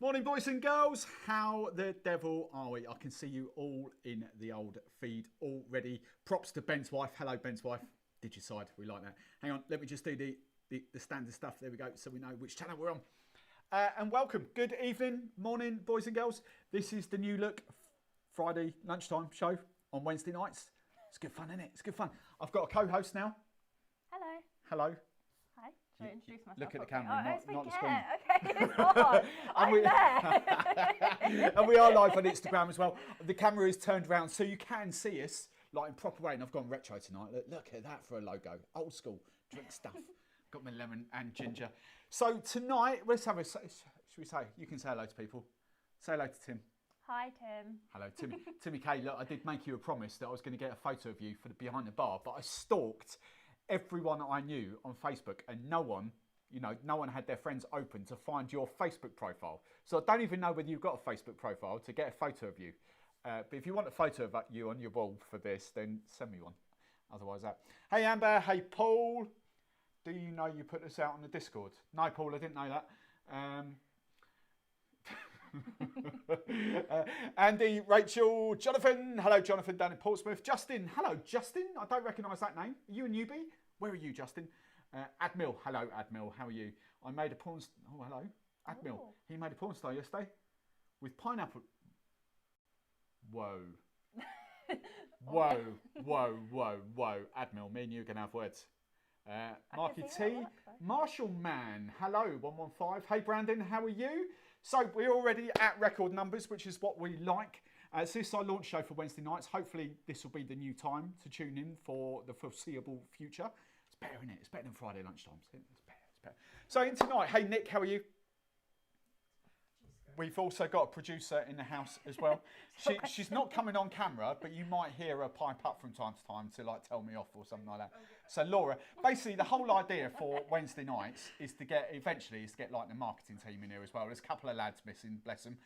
Morning, boys and girls. How the devil are we? I can see you all in the old feed already. Props to Ben's wife. Hello, Ben's wife. Digicide, we like that. Hang on, let me just do the standard stuff. There we go, so we know which channel we're on. And welcome. Good evening, morning, boys and girls. This is the New Look Friday lunchtime show on Wednesday nights. It's good fun, isn't it? It's good fun. I've got a co-host now. Hello. Hello. Hi. Should I introduce myself? Look at the camera, not the screen. Okay, it's on. I'm there. And we are live on Instagram as well. The camera is turned around so you can see us like in proper way. And I've gone retro tonight. Look at that for a logo. Old school. Drink stuff. Got my lemon and ginger. So tonight, let's have a, should we say, you can say hello to people. Say hello to Tim. Hi, Tim. Hello, Timmy. Timmy K, look, I did make you a promise that I was going to get a photo of you for the behind the bar, but I stalked everyone I knew on Facebook and no one had their friends open to find your Facebook profile. So I don't even know whether you've got a Facebook profile to get a photo of you. But if you want a photo of you on your wall for this, then send me one. Otherwise that. Hey Amber, hey Paul. Do you know you put this out on the Discord? No, Paul, I didn't know that. Andy, Rachel, Jonathan. Hello, Jonathan down in Portsmouth. Justin. Hello, Justin. I don't recognise that name. Are you a newbie? Where are you, Justin? Admil. Hello, Admil. How are you? I made a porn... Oh, hello. Admil. Oh. He made a porn star yesterday with pineapple... Whoa. Whoa. Admil, me and you are going to have words. Marky T. Marshall Man. Hello, 115. Hey, Brandon. How are you? So we're already at record numbers, which is what we like. So this is our launch show for Wednesday nights. Hopefully this will be the new time to tune in for the foreseeable future. It's better, isn't it? It's better than Friday lunchtime. It's better. So in tonight, hey Nick, how are you? We've also got a producer in the house as well. She's not coming on camera, but you might hear her pipe up from time to time to like tell me off or something like that. So Laura, basically the whole idea for Wednesday nights is to get like the marketing team in here as well. There's a couple of lads missing, bless them.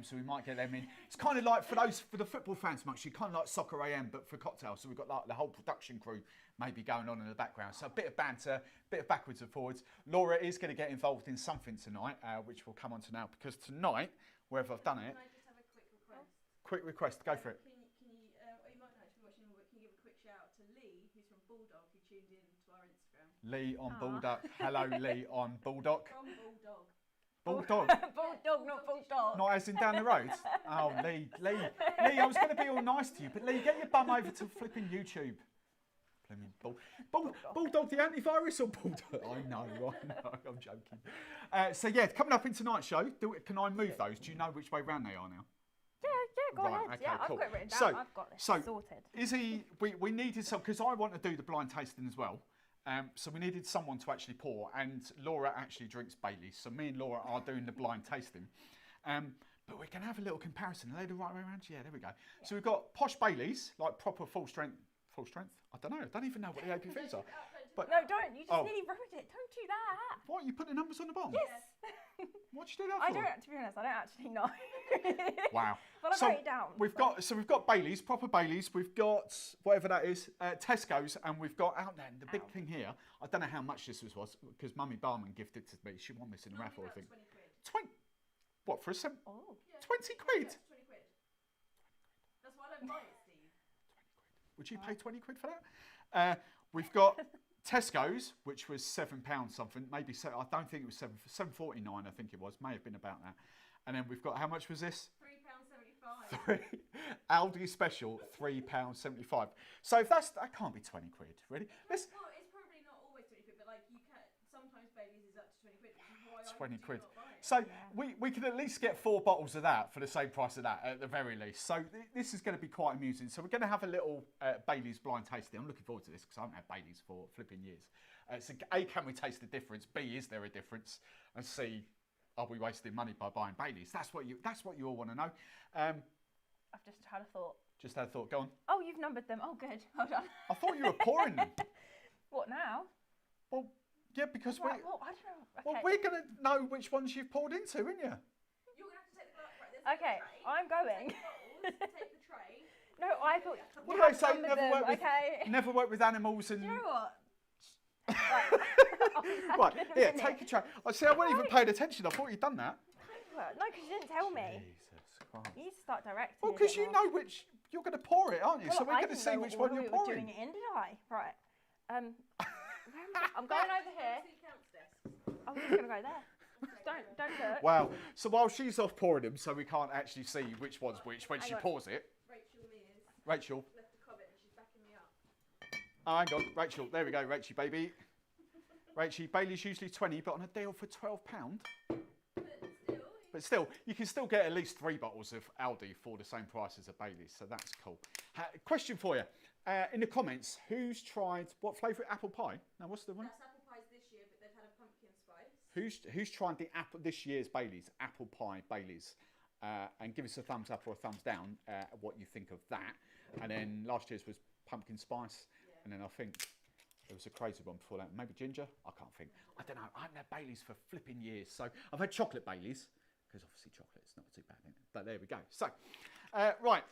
So we might get them in. It's kind of like for the football fans, much kind of like Soccer AM, but for cocktails. So we've got like the whole production crew maybe going on in the background. So a bit of banter, bit of backwards and forwards. Laura is going to get involved in something tonight, which we'll come on to now, because tonight, wherever I've done it. Can I just have a quick request? Quick request, go for it. Can you might not actually be watching, but can you give a quick shout out to Lee, who's from Bulldog, who tuned in to our Instagram? Lee on Bulldog. Hello, Lee on Bulldog. From Bulldog. Bulldog. Bulldog, not bulldog. Not as in down the road. Oh, Lee, I was going to be all nice to you, but Lee, get your bum over to flipping YouTube. Bulldog, the antivirus or Bulldog? I know, I'm joking. So yeah, coming up in tonight's show, can I move those? Do you know which way round they are now? Yeah, go ahead. Okay, Yeah, cool. I've got it written down. I've got this sorted. Izzy, we needed some, because I want to do the blind tasting as well. So we needed someone to actually pour, and Laura actually drinks Baileys. So me and Laura are doing the blind tasting. But we can have a little comparison. Are they the right way around? Yeah, there we go. Yeah. So we've got posh Baileys, like proper full strength. Full strength? I don't know. I don't even know what the ABVs are. But no, don't. You just nearly ruined it. Don't do that. What? You put the numbers on the bottom? Yes. What'd you do that for? I don't. To be honest, I don't actually know. Wow. But I wrote it down. We've got Baileys, proper Baileys. We've got whatever that is, Tesco's, and we've got out there. The big thing here. I don't know how much this was because Mummy Barman gifted it to me. She won this in a raffle, I think. 20 quid. What for a cent? Oh. 20 quid. Yeah, 20 quid. That's why I don't buy it, Steve. Would you pay 20 quid for that? We've got Tesco's, which was £7 something, maybe I don't think it was £7.49. I think it was, may have been about that. And then we've got, how much was this? £3.75. Aldi special, £3.75. So if that can't be 20 quid, really. Well, it's probably not always 20 quid, but like you can sometimes Baileys is up to 20 quid. Which is why 20 I quid. do not buy it. So we could at least get 4 bottles of that for the same price of that at the very least. So this is going to be quite amusing. So we're going to have a little Baileys blind tasting. I'm looking forward to this because I haven't had Baileys for flipping years. So A, can we taste the difference? B, is there a difference? And C, are we wasting money by buying Baileys? That's what you all want to know. I've just had a thought. Just had a thought. Go on. Oh, you've numbered them. Oh, good. Hold on. I thought you were pouring them. What now? Well, yeah, because Well, I don't know. Okay. well, we're going to know which ones you've poured into, aren't you? You're going to have to take the glass. Right, there's Okay, the tray. I'm going. Take the bottles, take the tray. No, I thought. What you do they had say? numbered them, Never work with animals and. You know what? Right, here, take a tray. I see. I wasn't even paying attention. I thought you'd done that. No, because you didn't tell me. Jesus Christ. You need to start directing. Well, me a because bit you more. know which you're going to pour it, aren't you? So Well, we're going to see which one you're we were pouring. doing it in, did I? Right. I'm going over here. I'm just going to go there. Just don't do it. Wow. So while she's off pouring them, so we can't actually see which one's which when she pours it. Rachel. Left a comment and she's backing me up. Oh, hang on, Rachel. There we go, Rachie, baby. Rachie, Bailey's usually 20, but on a deal for £12. But still, you can still get at least 3 bottles of Aldi for the same price as a Bailey's, so that's cool. Question for you. In the comments, who's tried, what flavour? Apple pie? No, what's the one? That's apple pies this year, but they've had a pumpkin spice. Who's tried this year's Bailey's, apple pie Bailey's? And give us a thumbs up or a thumbs down what you think of that. And then last year's was pumpkin spice, and then I think there was a crazy one before that. Maybe ginger? I can't think. I don't know. I haven't had Baileys for flipping years. So I've had chocolate Baileys, because obviously chocolate's not too bad, is it? But there we go. So, right.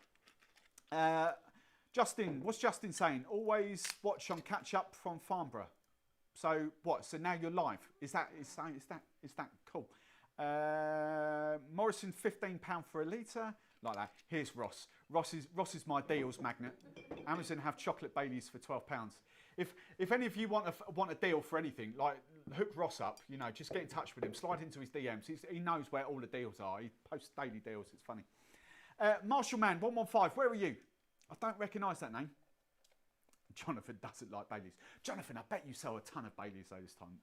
Justin, what's Justin saying? Always watch on Catch Up from Farnborough. So what? So now you're live. Is that cool? Morrison, £15 for a litre. Like that. Here's Ross. Ross is my deals magnet. Amazon have chocolate Baileys for £12. If any of you want a deal for anything, like hook Ross up, you know, just get in touch with him. Slide into his DMs. He knows where all the deals are. He posts daily deals. It's funny. Marshall Man 115. Where are you? I don't recognise that name. Jonathan doesn't like Baileys. Jonathan, I bet you sell a ton of Baileys though this time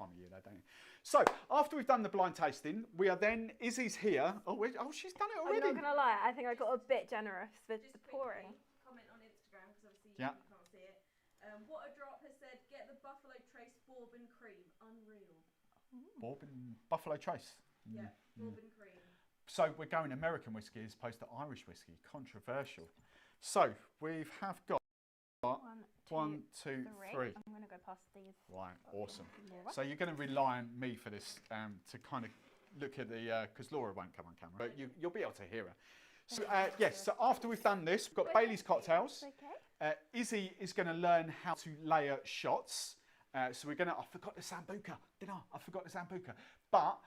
of year, though, don't you? So after we've done the blind tasting, we are then Izzy's here. Oh, she's done it already. I'm not gonna lie. I think I got a bit generous with the pouring. Comment on Instagram because obviously Yeah. you can't see it. What a drop has said. Get the Buffalo Trace Bourbon Cream. Unreal. Buffalo Trace. Yeah, Bourbon Cream. So we're going American whiskey as opposed to Irish whiskey. Controversial. So we have got 1, 2, 3. I'm going to go past these. Right, awesome. So you're going to rely on me for this to kind of look at the, because Laura won't come on camera, but you'll be able to hear her. So yes, so after we've done this, we've got Baileys cocktails. Izzy is going to learn how to layer shots. So we're going to, I forgot the Sambuca, didn't I? I forgot the Sambuca. But,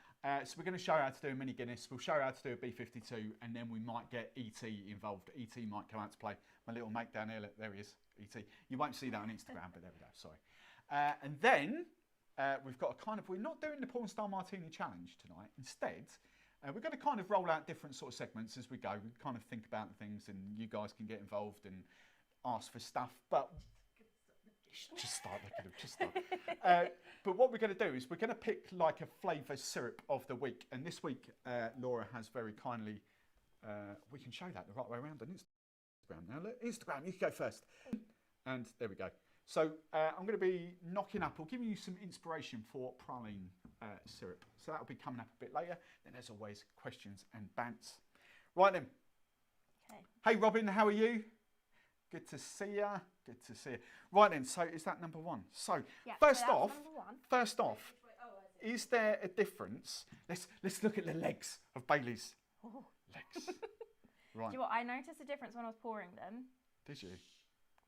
so we're going to show her how to do a mini Guinness. We'll show her how to do a B52, and then we might get ET involved. ET might come out to play. My little mate down here, look, there he is, ET. You won't see that on Instagram, but there we go, sorry. And then we've got a kind of, we're not doing the porn star martini challenge tonight. Instead, we're going to kind of roll out different sort of segments as we go. We kind of think about things, and you guys can get involved and ask for stuff. But just start looking at them, just start. But what we're going to do is we're going to pick like a flavour syrup of the week. And this week, Laura has very kindly, we can show that the right way around on Instagram now. Look, Instagram, you can go first. And there we go. So I'm going to be knocking up or giving you some inspiration for praline syrup. So that'll be coming up a bit later. Then there's always questions and bants. Right then. Okay. Hey Robin, how are you? Good to see you. Good to see you. Right then, so is that number one? So Yeah, first so off, that's number one. is there a difference? Let's look at the legs of Baileys. Oh. Legs. Do Right. you know what? I noticed a difference when I was pouring them. Did you?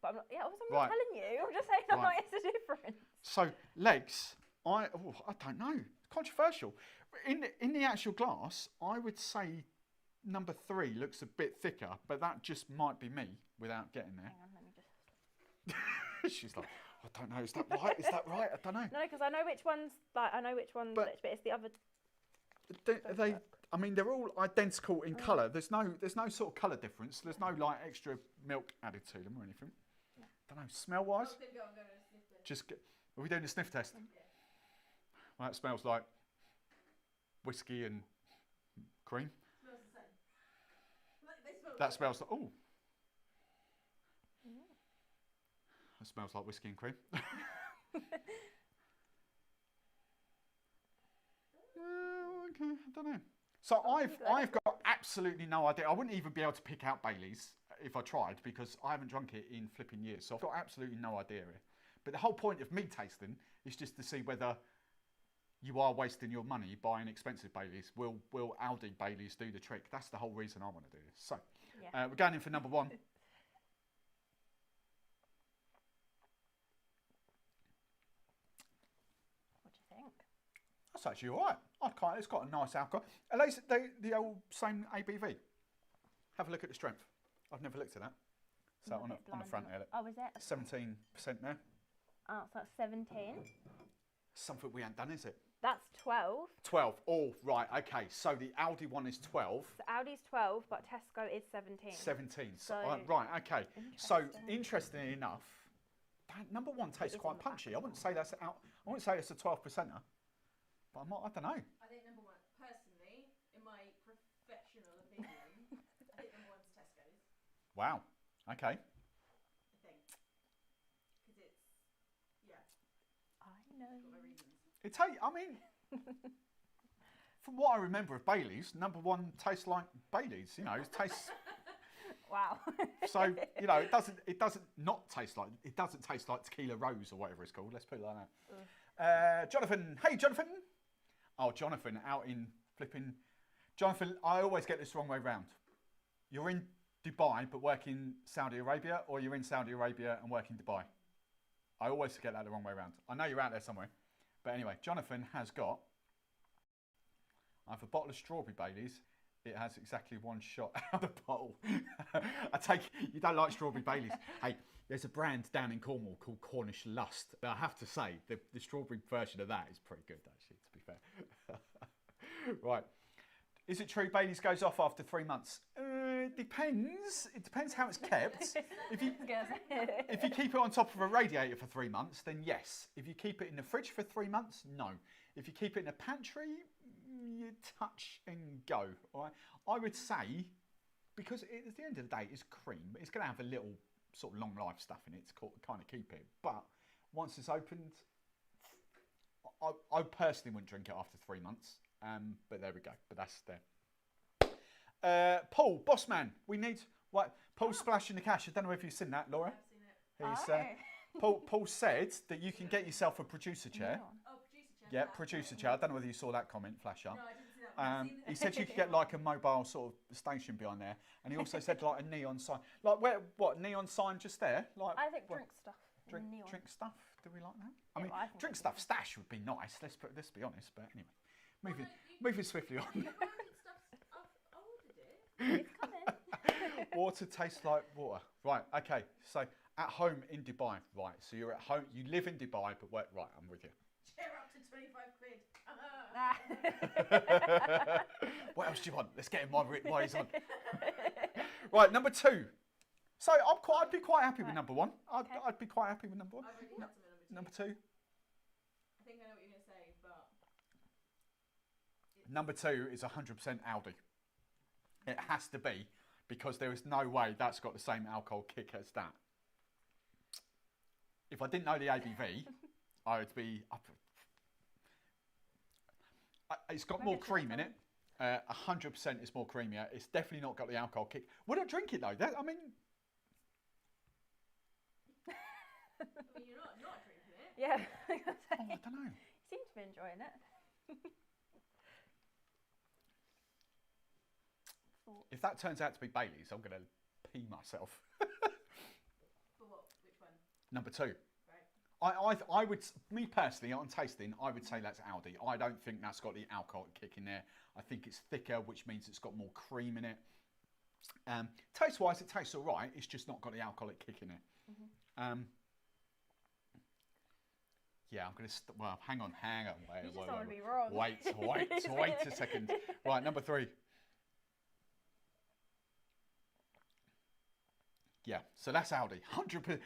But I'm not Right. telling you. I'm just saying I Right. noticed a difference. So legs, I don't know. Controversial. In the actual glass, I would say number 3 looks a bit thicker, but that just might be me without getting there. Hang on, let me just... She's like, I don't know. Is that right? Is that right? I don't know. No, because I know which ones. Like I know which ones. But- But it's the other. I mean, they're all identical in colour. There's no sort of colour difference. There's no like extra milk added to them or anything. No. Don't know. Smell wise, I'm going to sniff it. just get. Are we doing a sniff test? Yeah. Well, that smells like whiskey and cream. Smells the same. They smell That the smells like That smells like whiskey and cream. Okay, I don't know. So I've got absolutely no idea. I wouldn't even be able to pick out Baileys if I tried because I haven't drunk it in flipping years. So I've got absolutely no idea here. But the whole point of me tasting is just to see whether you are wasting your money buying expensive Baileys. Will Aldi Baileys do the trick? That's the whole reason I want to do this. So Yeah. we're going in for number 1. What do you think? That's actually all right. It's got a nice alcohol. Are they the old same ABV? Have a look at the strength. I've never looked at that. So I'm a on bit the blind front on there, it. Oh, is it? 17% there. Oh, so that's 17. Something we haven't done, is it? That's 12. 12. Oh, right. Okay. So the Aldi one is 12. So Aldi's 12, but Tesco is 17. 17. So, So, right. Okay. So interesting. interestingly enough, that number 1 tastes is quite on the back, punchy. I wouldn't say that's out. I wouldn't say it's a 12%er. But I don't know. I think number 1, personally, in my professional opinion, I think number 1's Tesco's. Wow. Okay. I think. Because it's, yeah, I know. got my reasons. I mean, from what I remember of Baileys, number 1 tastes like Baileys. You know, it tastes. Wow. So you know, it doesn't not taste like. It doesn't taste like tequila rose or whatever it's called. Let's put it like that. Jonathan, hey Jonathan. Oh, Jonathan, out in flipping. Jonathan, I always get this the wrong way round. You're in Dubai but work in Saudi Arabia, or you're in Saudi Arabia and work in Dubai. I always get that the wrong way round. I know you're out there somewhere. But anyway, Jonathan has got, I have a bottle of strawberry Baileys. It has exactly 1 shot out of the bottle. I take you don't like strawberry Baileys. Hey, there's a brand down in Cornwall called Cornish Lust. I have to say, the strawberry version of that is pretty good, actually, to be fair. Right. Is it true Baileys goes off after 3 months? It depends. It depends how it's kept. If you keep it on top of a radiator for 3 months, then yes. If you keep it in the fridge for 3 months, no. If you keep it in a pantry, you touch and go. All right? I would say, because at the end of the day, it's cream. It's going to have a little sort of long life stuff in it to kind of keep it. But once it's opened, I personally wouldn't drink it after 3 months. But there we go. But that's there. Paul, boss man, we need what? Paul splashing the cash. I don't know if you've seen that, Laura. I've seen it. He's, Paul said that you can get yourself a producer chair. Oh, producer chair. Yeah, producer chair. I don't know whether you saw that comment flash up. No, I didn't see that one. I've seen He said you could get like a mobile sort of station behind there, and he also said like a neon sign. Like what neon sign just there? Like I think what, drink stuff. drink neon. stuff. Do we like that? I Yeah, mean, well, I think drink that'd stuff be stash would be nice. Let's be honest. But anyway, you- moving swiftly on. Drink stuff. I ordered it. It's coming. Water tastes like water. Right. Okay. So at home in Dubai. Right. So you're at home. You live in Dubai, but work. Right. I'm with you. Cheer up, What else do you want? Let's get him while he's on. Right, number 2. So I'd be quite happy with number 1. I'd be quite happy with number 1. I've already had some Number 2. I think I know what you're going to say, but... Number 2 is 100% Aldi. It has to be, because there is no way that's got the same alcohol kick as that. If I didn't know the ABV, I would be up. It's got more cream in it. 100% it's more creamier. It's definitely not got the alcohol kick. Would I drink it though? I mean, you're not drinking it. Yeah. I don't know. He seems to be enjoying it. If that turns out to be Baileys, I'm going to pee myself. For what? Which one? Number 2. Right. I would, me personally, on tasting, I would say that's Aldi. I don't think that's got the alcohol kick in there. I think it's thicker, which means it's got more cream in it. Taste-wise, it tastes all right. It's just not got the alcoholic kick in it. Yeah, I'm going to... Well, hang on. You just don't want to be wrong. Wait a second. Right, number 3. Yeah, so that's Aldi. 100%.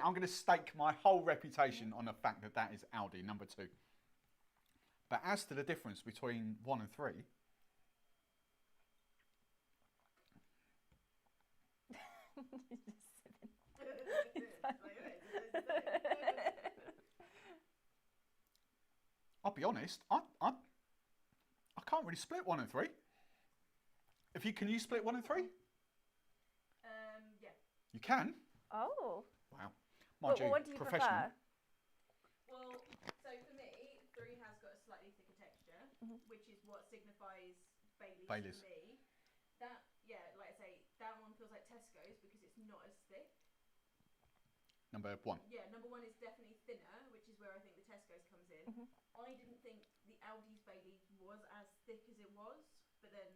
I'm going to stake my whole reputation on the fact that that is Aldi, number 2. But as to the difference between 1 and 3... I'll be honest, I can't really split 1 and 3. Can you split 1 and 3? Yeah. You can? Oh. Wow. What do you professional. prefer? Well, so for me, 3 has got a slightly thicker texture, which is what signifies Baileys for me. That, yeah, like I say, that one feels like Tesco's because it's not as thick. Number 1. Yeah, number 1 is definitely thinner, which is where I think the Tesco's comes in. I didn't think the Aldi's Baileys was as thick as it was, but then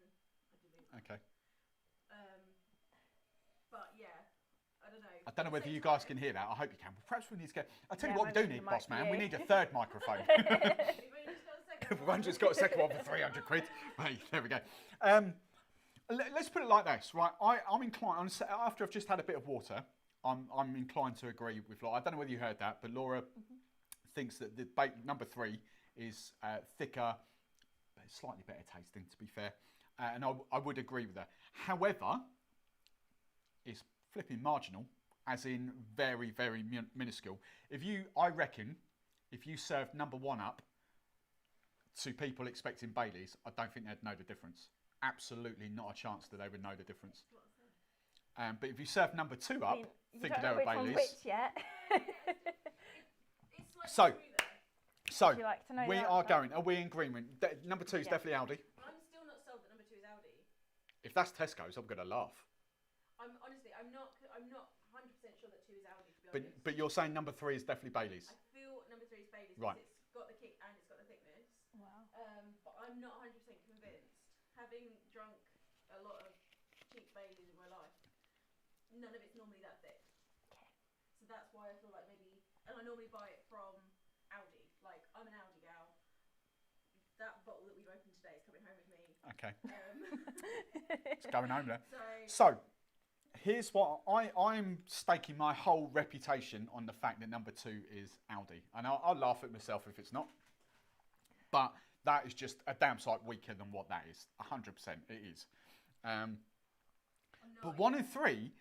I didn't. Okay. But yeah, I don't know. I don't know whether you guys can hear that. I hope you can. Perhaps we need to get... I'll tell you Yeah, what we do maybe need, the boss mic man. for We you. need a third microphone. Everyone just got a second one for 300 quid. Hey, there we go. Let's put it like this, right? I'm inclined, after I've just had a bit of water, I'm inclined to agree with Laura. I don't know whether you heard that, but Laura thinks that the number 3 is thicker, but slightly better tasting, to be fair. And I would agree with that. However, it's flipping marginal, as in very, very minuscule. I reckon, if you served number 1 up to people expecting Baileys, I don't think they'd know the difference. Absolutely not a chance that they would know the difference. But if you serve number 2 up, thinking they were Baileys. Which yet. So Would you like to know we the are answer? going. Are we in agreement? Number 2 is definitely Aldi. I'm still not sold that number 2 is Aldi. If that's Tesco's, I'm going to laugh. I'm not 100% sure that 2 is Aldi, to be honest. But you're saying number 3 is definitely Baileys. I feel number 3 is Baileys Right. because it's got the kick and it's got the thickness. Wow. But I'm not 100% convinced. Having drunk a lot of cheap Baileys in my life, none of it's normally that thick. Okay. So that's why I feel like maybe, and I normally buy it from Aldi. Like, I'm an Aldi gal. That bottle that we've opened today is coming home with me. Okay. It's going home there. So So, here's what I'm staking my whole reputation on the fact that number 2 is Aldi. And I'll laugh at myself if it's not. But that is just a damn sight weaker than what that is. 100% it is. But 1 and 3,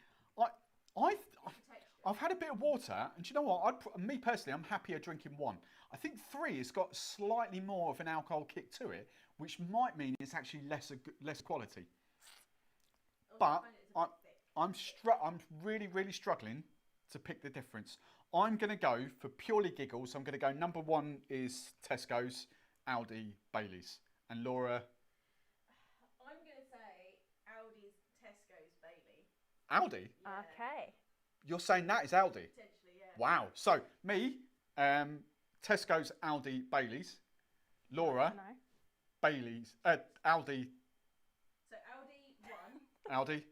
I've had a bit of water, and do you know what? Me personally, I'm happier drinking 1. I think 3 has got slightly more of an alcohol kick to it, which might mean it's actually less quality. But I'm really, really struggling to pick the difference. I'm going to go, for purely giggles, I'm going to go number 1 is Tesco's, Aldi, Baileys. And Laura? I'm going to say Aldi's Tesco's Bailey. Aldi? Yeah. Okay. You're saying that is Aldi? Potentially, yeah. Wow. So, me, Tesco's, Aldi, Baileys. Laura, No. Baileys, Aldi, So Aldi 1, Aldi,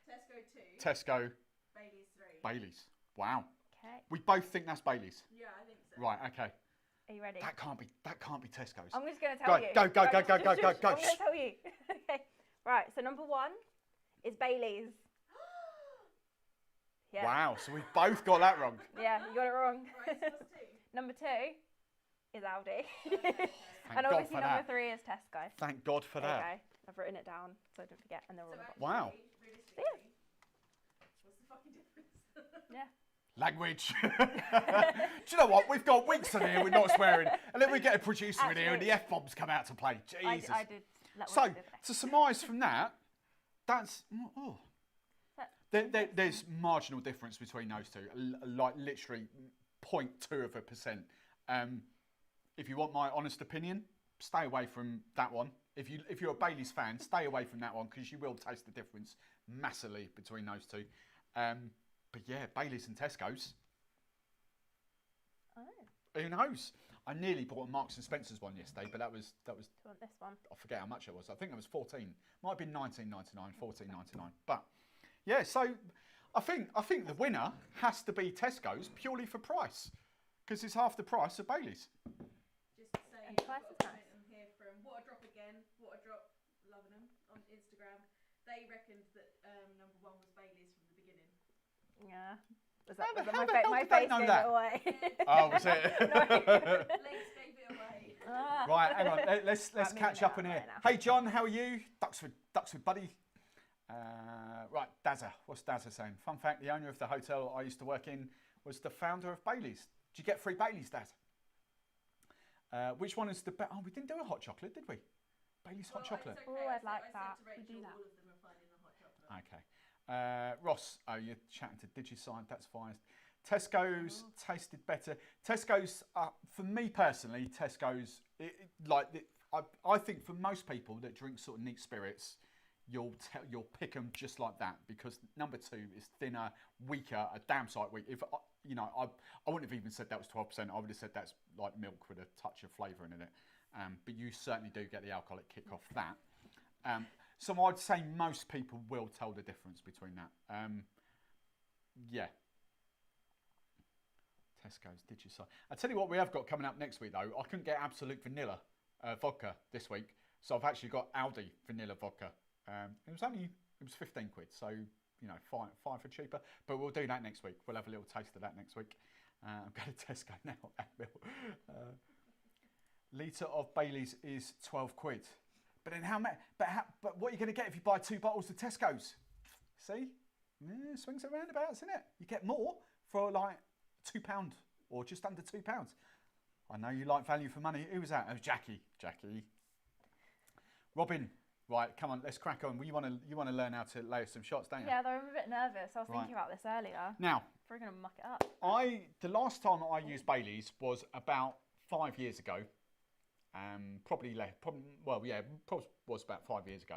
Tesco 2, Tesco, Bailey's 3. Baileys. Wow. Okay. We both think that's Baileys. Yeah, I think so. Right, okay. Are you ready? That can't be Tesco's. I'm just going to tell you. Go. I'm going to tell you. Okay. Right, so number 1 is Baileys. Yeah. Wow, so we've both got that wrong. Yeah, you got it wrong. Right, so what's 2? Number 2 is Aldi. Thank And God obviously for number that. 3 is Tesco. Thank God for There you that. go. I've written it down so I don't forget, and they're all So on the bottom. Wow. realistically, what's the fucking difference? Yeah. Language. Do you know what? We've got weeks in here with not swearing, and then we get a producer in here and the F-bombs come out to play. Jesus. I did. So, to surmise from that, that's... Oh. There's marginal difference between those two, like literally 0.2%. If you want my honest opinion, stay away from that one. If you're a Baileys fan, stay away from that one because you will taste the difference massively between those two. But yeah, Baileys and Tesco's. Oh. Who knows? I nearly bought a Marks and Spencer's one yesterday, but that was. Do you want this one? I forget how much it was. I think it was 14. Might have been 19.99, 14.99. But yeah, so I think the winner has to be Tesco's purely for price, because it's half the price of Baileys. Just to say, And I've twice got a as nice. comment on here from What a Drop again. What a Drop, loving them on Instagram. They reckoned that number 1 was Baileys from the beginning. Yeah. Was How that the my hell my did they face know gave that? it away? Oh, was it? Legs gave it away. Right, hang on. Let's Right, catch moving up in on here. right now. Hey, John, how are you? Ducks with Buddy. Right, Dazza. What's Dazza saying? Fun fact: the owner of the hotel I used to work in was the founder of Baileys. Did you get free Baileys, Dazza? Which one is the best? Oh, we didn't do a hot chocolate, did we? Baileys hot chocolate. It's Oh, okay. I'd like I that. said to We do Rachel, that. all of them are fine in the hot chocolate. Okay. Ross, oh, you're chatting to Digicide. That's fine. Tesco's tasted better. Tesco's, for me personally, Tesco's, I think for most people that drink sort of neat spirits, you'll pick them just like that, because number 2 is thinner, weaker, a damn sight weak. If I wouldn't have even said that was 12%. I would have said that's like milk with a touch of flavouring in it. But you certainly do get the alcoholic kick off that. So I'd say most people will tell the difference between that. Yeah. Tesco's, did you say? I'll tell you what we have got coming up next week though. I couldn't get Absolute Vanilla vodka this week, so I've actually got Aldi Vanilla vodka. It was 15 quid, so five for cheaper. But we'll do that next week. We'll have a little taste of that next week. I'm going to Tesco now. Litre of Baileys is 12 quid. But then how much? But what are you going to get if you buy 2 bottles of Tesco's? See, swings and roundabouts, isn't it? You get more for like £2 or just under £2. I know you like value for money. Who was that? Oh, Jackie. Robin, right, come on, let's crack on. Well, you want to learn how to lay some shots, don't you? Yeah, though I'm a bit nervous. I was thinking about this earlier. Now, We're going to muck it up. the last time I used Baileys was about 5 years ago. Probably was about 5 years ago.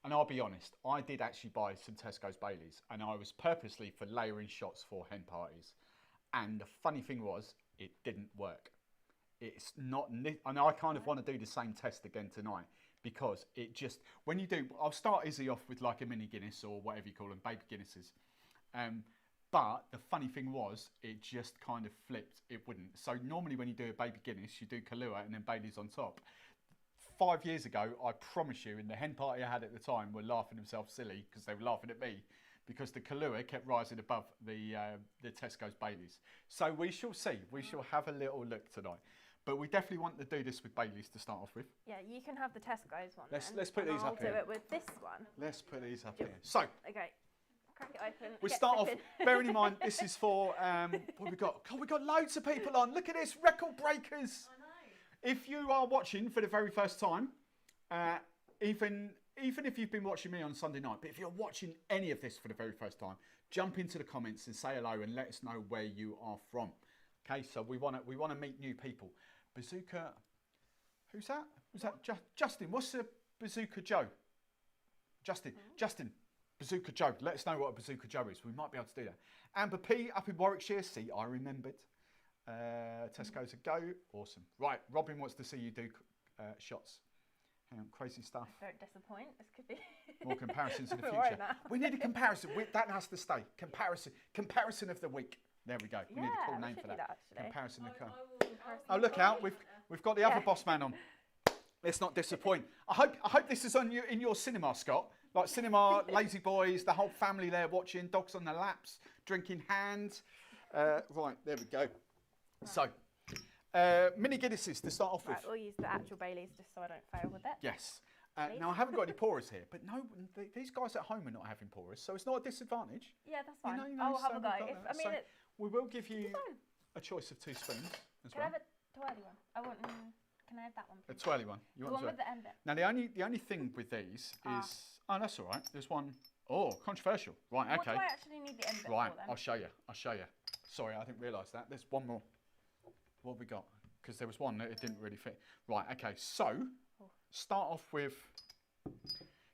And I'll be honest, I did actually buy some Tesco's Baileys, and I was purposely for layering shots for hen parties. And the funny thing was, it didn't work. It's not, and I kind of want to do the same test again tonight, because it just, when you do, I'll start Izzy off with like a mini Guinness or whatever you call them, baby Guinnesses. But the funny thing was, it just kind of flipped. It wouldn't. So normally when you do a baby Guinness, you do Kahlua and then Baileys on top. 5 years ago, I promise you, in the hen party I had at the time, were laughing themselves silly because they were laughing at me, because the Kahlua kept rising above the Tesco's Baileys. So we shall see. We shall have a little look tonight. But we definitely want to do this with Baileys to start off with. Yeah, you can have the Tesco's one. Let's put and these I'll up do here. it with this one. Let's put these up here. So Okay. Crack it open. we get start off, sipping. bearing in mind this is for, what we got? God, we got loads of people on. Look at this, record breakers. I know. If you are watching for the very first time, even if you've been watching me on Sunday night, but if you're watching any of this for the very first time, jump into the comments and say hello and let us know where you are from. Okay, so we want to meet new people. Bazooka, who's that? Was that Justin? What's a Bazooka Joe? Justin, Bazooka Joe. Let us know what a Bazooka Joe is. We might be able to do that. Amber P up in Warwickshire. See, I remembered. Tesco's a go. Awesome. Right, Robin wants to see you do shots. Hang on, crazy stuff. Don't disappoint. This could be More comparisons in the We're right future. now. We need a comparison. That has to stay. Comparison of the week. There we go. We need a cool we name should for do that. that, actually. Comparison of I will person. Oh, look out! We've got the other boss man on. Let's not disappoint. I hope this is on you in your cinema, Scott. Like cinema, lazy boys, the whole family there watching, dogs on their laps, drinking hands. Right, there we go. So, mini Guinnesses to start off with. Right, we'll use the actual Baileys just so I don't fail with it. Yes. Now I haven't got any pourers here, but no, these guys at home are not having pourers, so it's not a disadvantage. Yeah, that's fine. You know, I'll have a so go. we've got that. So we will give you a choice of 2 spoons as Can well. I have a twirly one? I want. Can I have that one, A please? twirly one. You The want one to? with the end bit. Now the only thing with these is that's all right. There's one. Oh, controversial. Right. What Okay. do I actually need the end bit Right. for then? I'll show you. Sorry, I didn't realise that. There's one more. What have we got? Because there was one that it didn't really fit. Right. Okay. So start off with.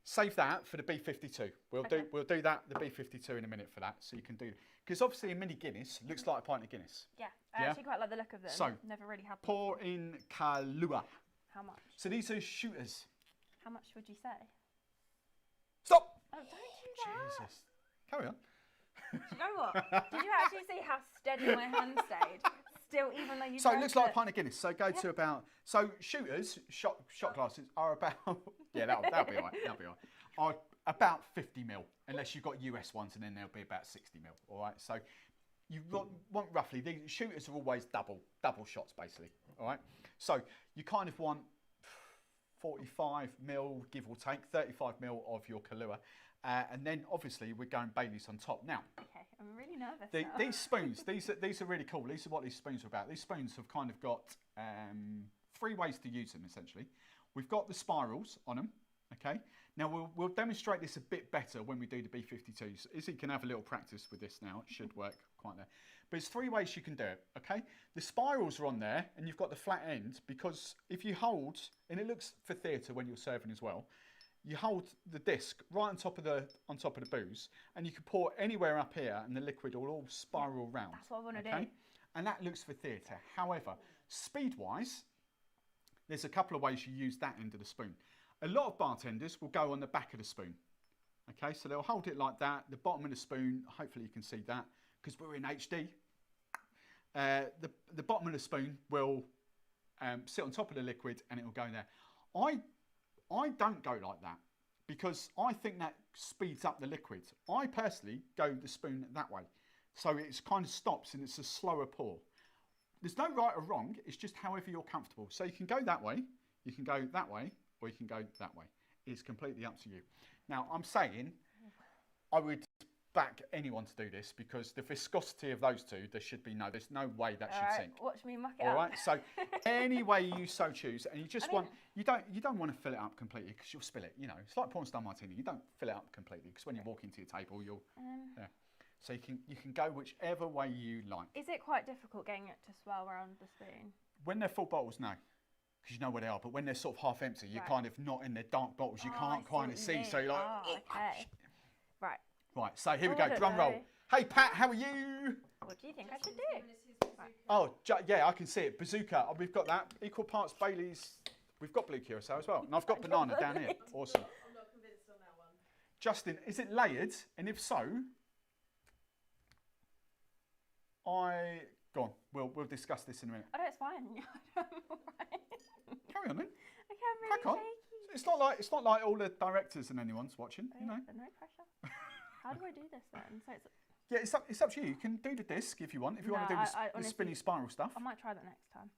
Save that for the B52. We'll do that the B52 in a minute for that, so you can do because obviously a mini Guinness looks like a pint of Guinness. Yeah, I actually quite like the look of them. So never really had them. pour in Kahlua. How much? So these are shooters. How much would you say? Stop. Oh, don't do that. Jesus. Carry on. Do you know what? Did you actually see how steady my hand stayed? Still, even though you. So it looks like a pint of Guinness. So go to about. So shooters, shot glasses are about. Yeah, that'll be all right. That'll be all right. Are about 50 ml, unless you've got US ones, and then they'll be about 60 ml. All right. So you want roughly. These shooters are always double shots, basically. All right. So you kind of want 45 ml, give or take, 35 ml of your Kahlua. And then obviously we're going Baileys on top. Now, okay, I'm really nervous. Now. these spoons, these are really cool. These are what these spoons are about. These spoons have kind of got 3 ways to use them essentially. We've got the spirals on them. Okay. Now we'll demonstrate this a bit better when we do the B52s. Izzy can have a little practice with this now. It should work quite there. But it's 3 ways you can do it. Okay. The spirals are on there, and you've got the flat end because if you hold, and it looks for theatre when you're serving as well. You hold the disc right on top of the booze, and you can pour anywhere up here, and the liquid will all spiral round. That's what I want to do. And that looks for theatre. However, speed-wise, there's a couple of ways you use that end of the spoon. A lot of bartenders will go on the back of the spoon. Okay, so they'll hold it like that. The bottom of the spoon, hopefully you can see that, because we're in HD. The bottom of the spoon will sit on top of the liquid, and it will go there. I don't go like that because I think that speeds up the liquid. I personally go the spoon that way. So it kind of stops and it's a slower pour. There's no right or wrong, it's just however you're comfortable. So you can go that way, you can go that way, or you can go that way. It's completely up to you. Now I'm saying I would back anyone to do this because the viscosity of those two, there's no way that should sink. Watch me muck it All up. right, so any way you so choose, and you just you don't want to fill it up completely because you'll spill it. You know, it's like porn star Martini. You don't fill it up completely because when you walk into your table, you'll. So you can go whichever way you like. Is it quite difficult getting it to swirl around the spoon? When they're full bottles, no, because you know where they are. But when they're sort of half empty, you're kind of not in their dark bottles. You can't kind of see, so you're like, okay. Right. Right, so here we go, drum roll. Hey Pat, how are you? What do you think I should do? Oh, yeah, I can see it. Bazooka, we've got that. Equal parts Baileys. We've got blue curacao as well. And I've got banana down here. Awesome. I'm not convinced on that one. Justin, is it layered? And if so, go on, we'll discuss this in a minute. Oh, no, it's fine. Carry on then. Okay, I'm really Crack on. shaky. It's not like all the directors and anyone's watching, you know. No pressure. How do I do this then? So it's up to you. You can do the disc if you want. If you want to do the spinny spiral stuff. I might try that next time.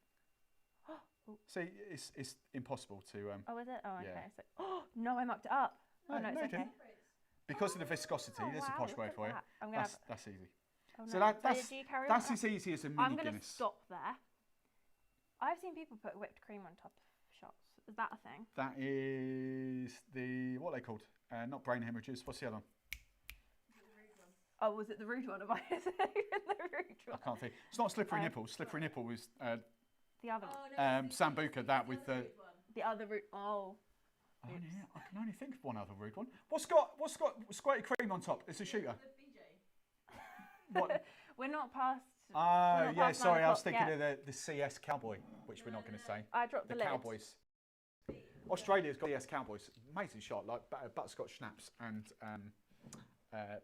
See, it's impossible to. Oh, is it? Oh, okay. Yeah. So, no, I mucked it up. Oh no, it's okay. Because of the viscosity, there's a posh word for you. That's easy. Oh, no. So that's as easy as a mini I'm going to Guinness. stop there. I've seen people put whipped cream on top of shots. Is that a thing? That is what are they called? Not brain hemorrhages. What's the other one? Oh, was it the rude one? Am I even the rude one? I can't think. It's not slippery nipple. Slippery nipple was the other one. Sambuca. That with the other rude. Oh. Oh yeah, I can only think of one other rude one. What's got squirty cream on top? It's a shooter. What? We're not past. Oh yeah, sorry, I was thinking of the CS Cowboy, which we're not going to say. I dropped the lid. Cowboys. Australia's got CS Cowboys. Amazing shot, like butterscotch schnapps and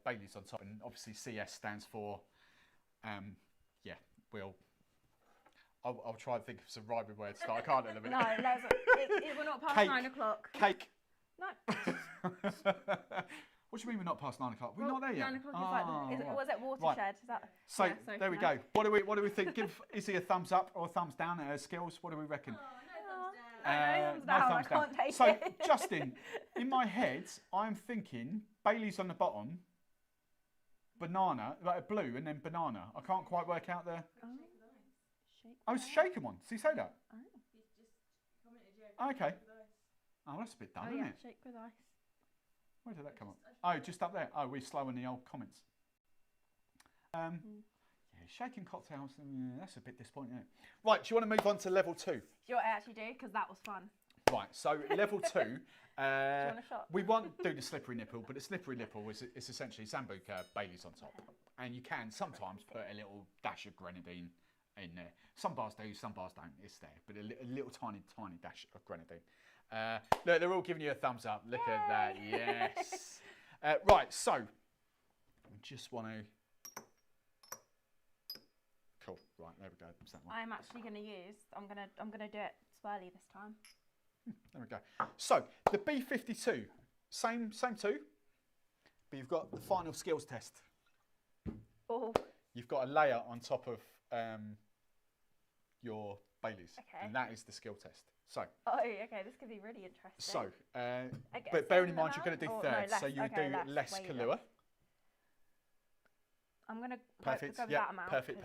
Baileys on top, and obviously CS stands for I'll try and think of some rhyming words that I can't at the minute. No, we're not past Cake. 9 o'clock. Cake. No. What do you mean we're not past 9 o'clock? We're not there yet. 9 o'clock is like, was it watershed? Right. Is that? So yeah, there we go. What do we think? Give Izzy a thumbs up or a thumbs down at her skills. What do we reckon? Oh, no thumbs down. No thumbs down. I can't take So it. Justin, in my head, I'm thinking Bailey's on the bottom, banana, like blue, and then banana. I can't quite work out the. Oh, it's shaken one. Did he say that? Oh. He's just commented, yeah. Okay. Oh, that's a bit done, Oh, isn't yeah, it? shake with ice. Where did that come up? Oh, just up there. Oh, we're slow in the old comments. Yeah, shaking cocktails, that's a bit disappointing, isn't it? Right, do you want to move on to level 2? Do you know what I actually do? Because that was fun. Right, so level 2, want a shot? we won't do the slippery nipple, but the slippery nipple is essentially Sambuca, Bailey's on top. And you can sometimes put a little dash of grenadine in there. Some bars do, some bars don't, it's there. But a little tiny dash of grenadine. Look, they're all giving you a thumbs up. Look at that, yes. Right, so, we just want to... Cool, right, there we go. That's that one. I'm actually going to use, I'm gonna do it swirly this time. There we go. So, the B52, same two, but you've got the final skills test. Oh. You've got a layer on top of your Baileys, Okay. and that is the skill test. So, Okay, this could be really interesting. so, Okay, but bearing in same mind you're going to do amount? thirds, No, so you would okay, do less way Kahlua. less. I'm going to Perfect, go with yeah, that amount. perfect.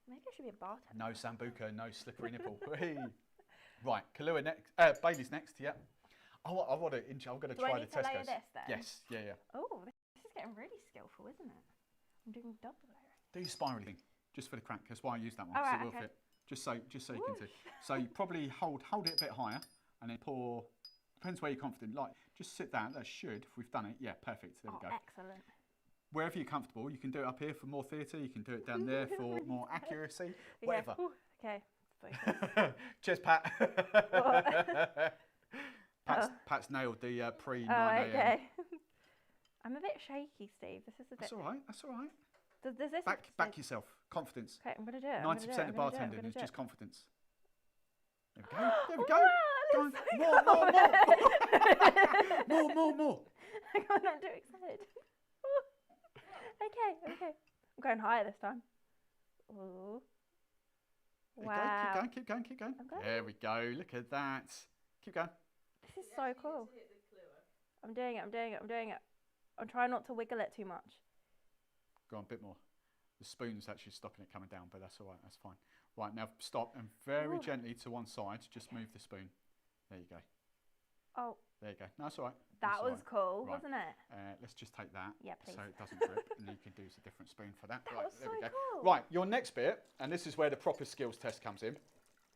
Maybe I should be a bartender. No Sambuca, no slippery nipple. Hey. Right, Kahlua next, Bailey's next, yeah. Oh, I'm going to Do try I the need to layer Tescos. this then? Yes, yeah. Oh, this is getting really skillful, isn't it? I'm doing double layering. Do your spirally thing, just for the crack. That's why I use that one. All right, it will okay. fit. Just so you can see. So you probably hold it a bit higher, and then pour. Depends where you're confident. Like just sit down. That should. If we've done it, yeah, perfect. There we go. Excellent. Wherever you're comfortable, you can do it up here for more theatre. You can do it down there for more accuracy. Whatever. Ooh, okay. Focus. Cheers, Pat. Pat's nailed the pre 9 a.m. Okay. I'm a bit shaky, Steve. This is a bit. That's all right. That's all right. Does this Back yourself. Confidence. Okay, I'm gonna do it. 90% of bartending is just confidence. There we go. There we Wow, go. that Go looks on. so cool. More. Hang on, I'm too excited. Okay. I'm going higher this time. Ooh. Wow. Keep going. I'm going. There we go. Look at that. Keep going. This is so cool. I'm doing it. I'm trying not to wiggle it too much. Go on, a bit more. The spoon's actually stopping it coming down, but that's all right. That's fine. Right, now stop and very gently to one side. Just move the spoon. There you go. Oh. There you go. No, that's all right. That That's all was right. cool, Right. wasn't it? Let's just take that. Yeah, please. So it doesn't drip, and you can use a different spoon for that. That Right, was there so we go. cool. Right, your next bit, and this is where the proper skills test comes in.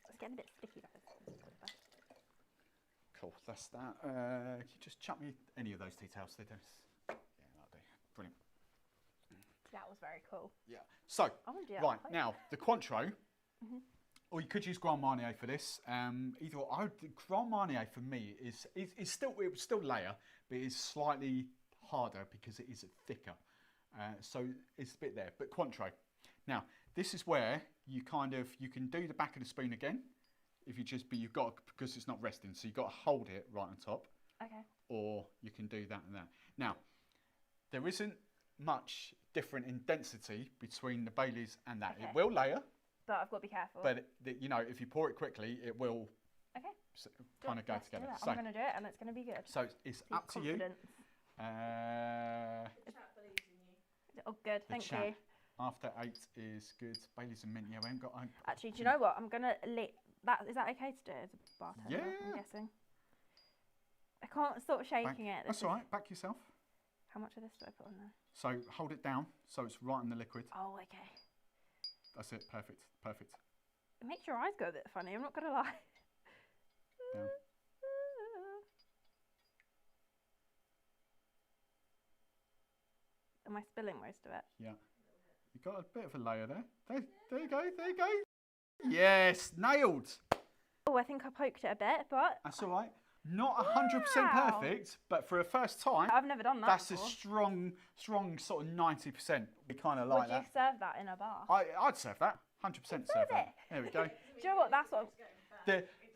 It's getting a bit sticky, guys. Cool, that's that. Can you just chuck me any of those details? Yeah, that'll do. Brilliant. That was very cool. Yeah. So, I want to do that. right, now, the Cointreau, Mm-hmm. or you could use Grand Marnier for this. Either or. Grand Marnier for me is still layer, but it's slightly harder because it is thicker. So it's a bit there. But Cointreau. Now, this is where you can do the back of the spoon again. If you just, but you've got, because it's not resting, so you've got to hold it right on top. Okay. Or you can do that and that. Now, there isn't much different in density between the Baileys and that. Okay. It will layer, But I've got to be careful. but if you pour it quickly, it will kind of go Let's do together. it. I'm going to do it and it's going to be good. So it's up to you. Confidence. Oh, good. Thank chat. you. After 8 is good. Baileys and mint. Yeah, we haven't got. Actually, do you know what? I'm going to that. Is that okay to do as a bartender? Yeah. I'm guessing. I can't stop shaking it. That's all right. Back yourself. How much of this do I put on there? So hold it down so it's right in the liquid. Oh, okay. That's it. Perfect. It makes your eyes go a bit funny. I'm not going to lie. Down. Am I spilling most of it? Yeah. You got a bit of a layer there. There you go. Yes, nailed. Oh, I think I poked it a bit, but That's all right. Not 100% Wow. perfect, but for a first time, I've never done that that's before. a strong sort of 90%. We kind of like Would you that. serve that in a bar? I'd serve that, 100% serve Serve that. it. There we go. Do you know what? That's what.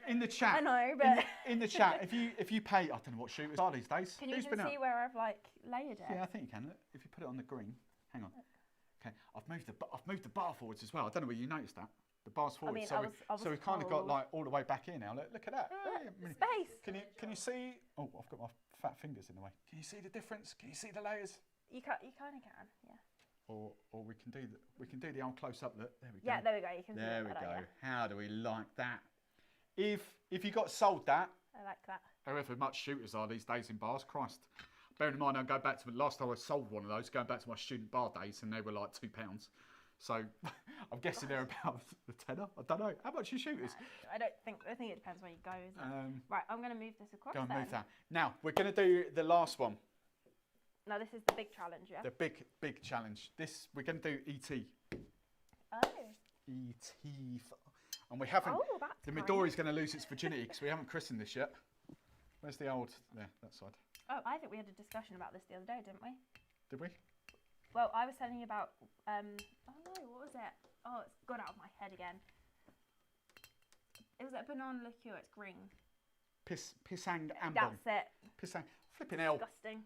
In the chat. I know, but in the chat, if you pay, I don't know what shooters are these days. can you Who's even been see out? where I've like layered it? Yeah, I think you can. Look, if you put it on the green, hang on. Okay, I've moved the bar forwards as well. I don't know whether you noticed that. The bar's forward. mean, so I was we've kind of got told. like all the way back here now. Look at that. Space. Can you see? Oh, I've got my fat fingers in the way. Can you see the difference? Can you see the layers? You kind of can. Yeah. Or we can do the old close up look. There we go. Yeah, there we go. You can see There it we better, go. yeah. How do we like that? If you got sold that, I like that. however much shooters are these days in bars, Christ. Bearing in mind, I go back to the last time I sold one of those, going back to my student bar days, and they were like £2. So I'm guessing they're about the tenner. I don't know. How much are shooters? I think it depends where you go, isn't it? Right, I'm going to move this across. Go and then. move that. Now we're going to do the last one. Now this is the big challenge, yeah. The big challenge. This we're going to do ET. Oh. ET. And we haven't. Oh, that's the kind. Midori's going to lose its virginity because we haven't christened this yet. Where's the old? There, that side. Oh, I think we had a discussion about this the other day, didn't we? Did we? Well, I was telling you about. Oh no, what was it? Oh, it's gone out of my head again. It was a banana liqueur. It's green. Pisang ambon. That's it. Pisang. Flipping hell. Disgusting.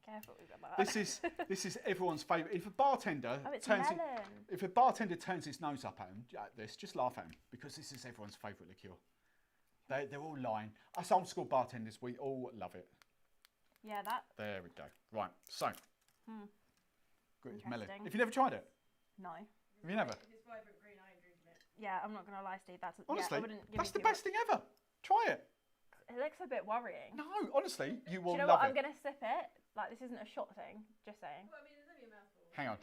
Careful with that. This is everyone's favourite. If a bartender Oh, it's turns melon. if a bartender turns his nose up at this, just laugh at him because this is everyone's favourite liqueur. They're all lying. Us old school bartenders, we all love it. Yeah, that. There we go. Right, so. It's melon. Interesting. Have you never tried it? No. Have you never? If it's vibrant green, I ain't drinking it. Yeah, I'm not gonna lie, Steve. That's Honestly, yeah, I wouldn't give that's you the too best thing ever. Try it. It looks a bit worrying. No, honestly, you will Do you know love what? it. I'm gonna sip it. Like this isn't a shot thing. Just saying. Well, I mean, there's only a mouthful. Hang on.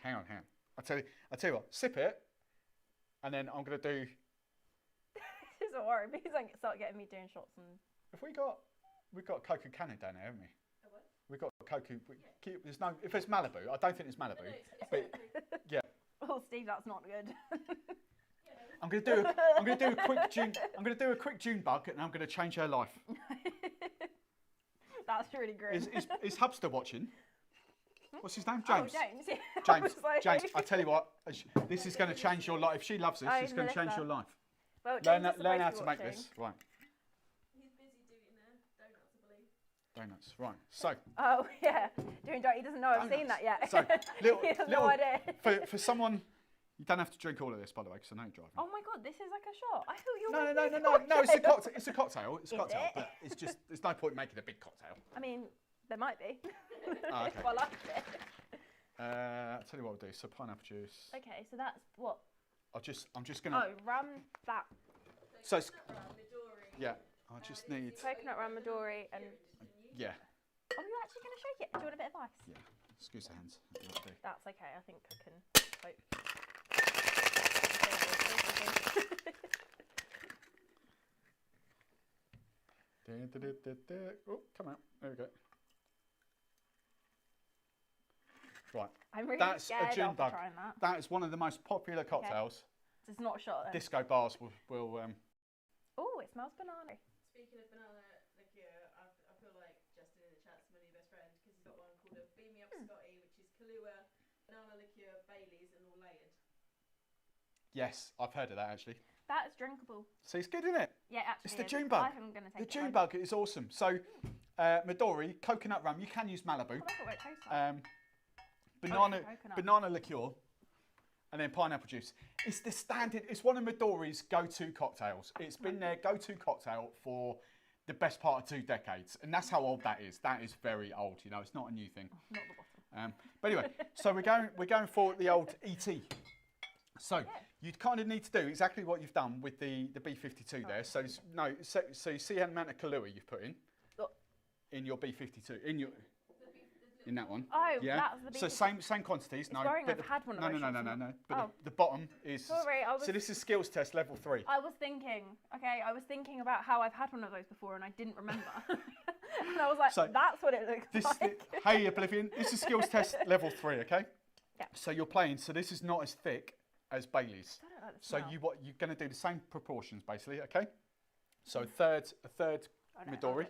I tell you what. Sip it, and then I'm gonna do. This isn't worrying because I start getting me doing shots and. We've got Coca Cannon down there, haven't we? A what? We've got Coca. There's no. If there's Malibu, I don't think it's Malibu. No, it's But yeah, Oh, Steve, that's not good. I'm gonna do a quick June. I'm gonna do a quick June bug, and I'm gonna change her life. That's really grim. Is Hubster watching? What's his name? Oh, James. James. Yeah. I James. was like- James. I tell you what. This is going to change your life. If she loves this, Oh, it's going to change Melissa. your life. Well, Learn, James is learn supposed how be to make watching. this. Right. He's busy doing donuts, I believe. Donuts. Right. So. Oh yeah, doing donut. He doesn't know I've seen that yet. So, little, he has little, no idea. for someone, you don't have to drink all of this, by the way, because I know you're driving. Oh my god, this is like a shot. I thought you were. No. making a It's a cocktail. cocktail. It's a cocktail. It's a Is cocktail. it? But it's just there's no point making a big cocktail. I mean, there might be. Oh, okay. If I liked it. I'll tell you what I'll do. So pineapple juice. Okay, so that's what. I'm just gonna. Oh, rum that So it's, Coconut rum, Midori. yeah. I just need. coconut rum, Midori, and. Yeah. Oh, you're actually going to shake it. Do you want a bit of ice? Yeah. Excuse the hands. That'll do. That's okay. I think I can cope. Oh, come out. There we go. Right. I'm really That's a scared gin after bug. trying that. That is one of the most popular cocktails. It's not a shot then. Disco bars will Oh, it smells banana. Speaking of banana liqueur, I feel like Justin in the chat's my new best friend because he's got one called a Beam Me Up Scotty, which is Kahlua, banana liqueur, Baileys, and all layered. Yes, I've heard of that actually. That is drinkable. See, it's good, isn't it? Yeah, actually. It's the is. June bug. I think I'm going to The take it. June bug is awesome. So, Midori, coconut rum. You can use Malibu. Oh, that's what it tastes like. Banana coconut. liqueur, and then pineapple juice. It's the standard. It's one of Midori's go-to cocktails. It's been their go-to cocktail for the best part of 2 decades, and that's how old that is. That is very old. You know, it's not a new thing. Not the bottom. But anyway, so we're going for the old ET. So you'd kind of need to do exactly what you've done with the B52 there. So so you see how amount of Kahlua you've put in your B52 in that one. Oh, yeah. that's the So same quantities. It's worrying I've had one of those shots No. and But Oh. the bottom is. Sorry, I was. So this is skills test level 3. I was thinking. Okay, I was thinking about how I've had one of those before and I didn't remember. And I was like, So that's what it looks like. Hey Oblivion, this is skills test level 3. Okay. Yeah. So you're playing. So this is not as thick as Baileys. I don't like the So smell. you're going to do the same proportions basically. Okay. So a third Oh, no, Midori. okay.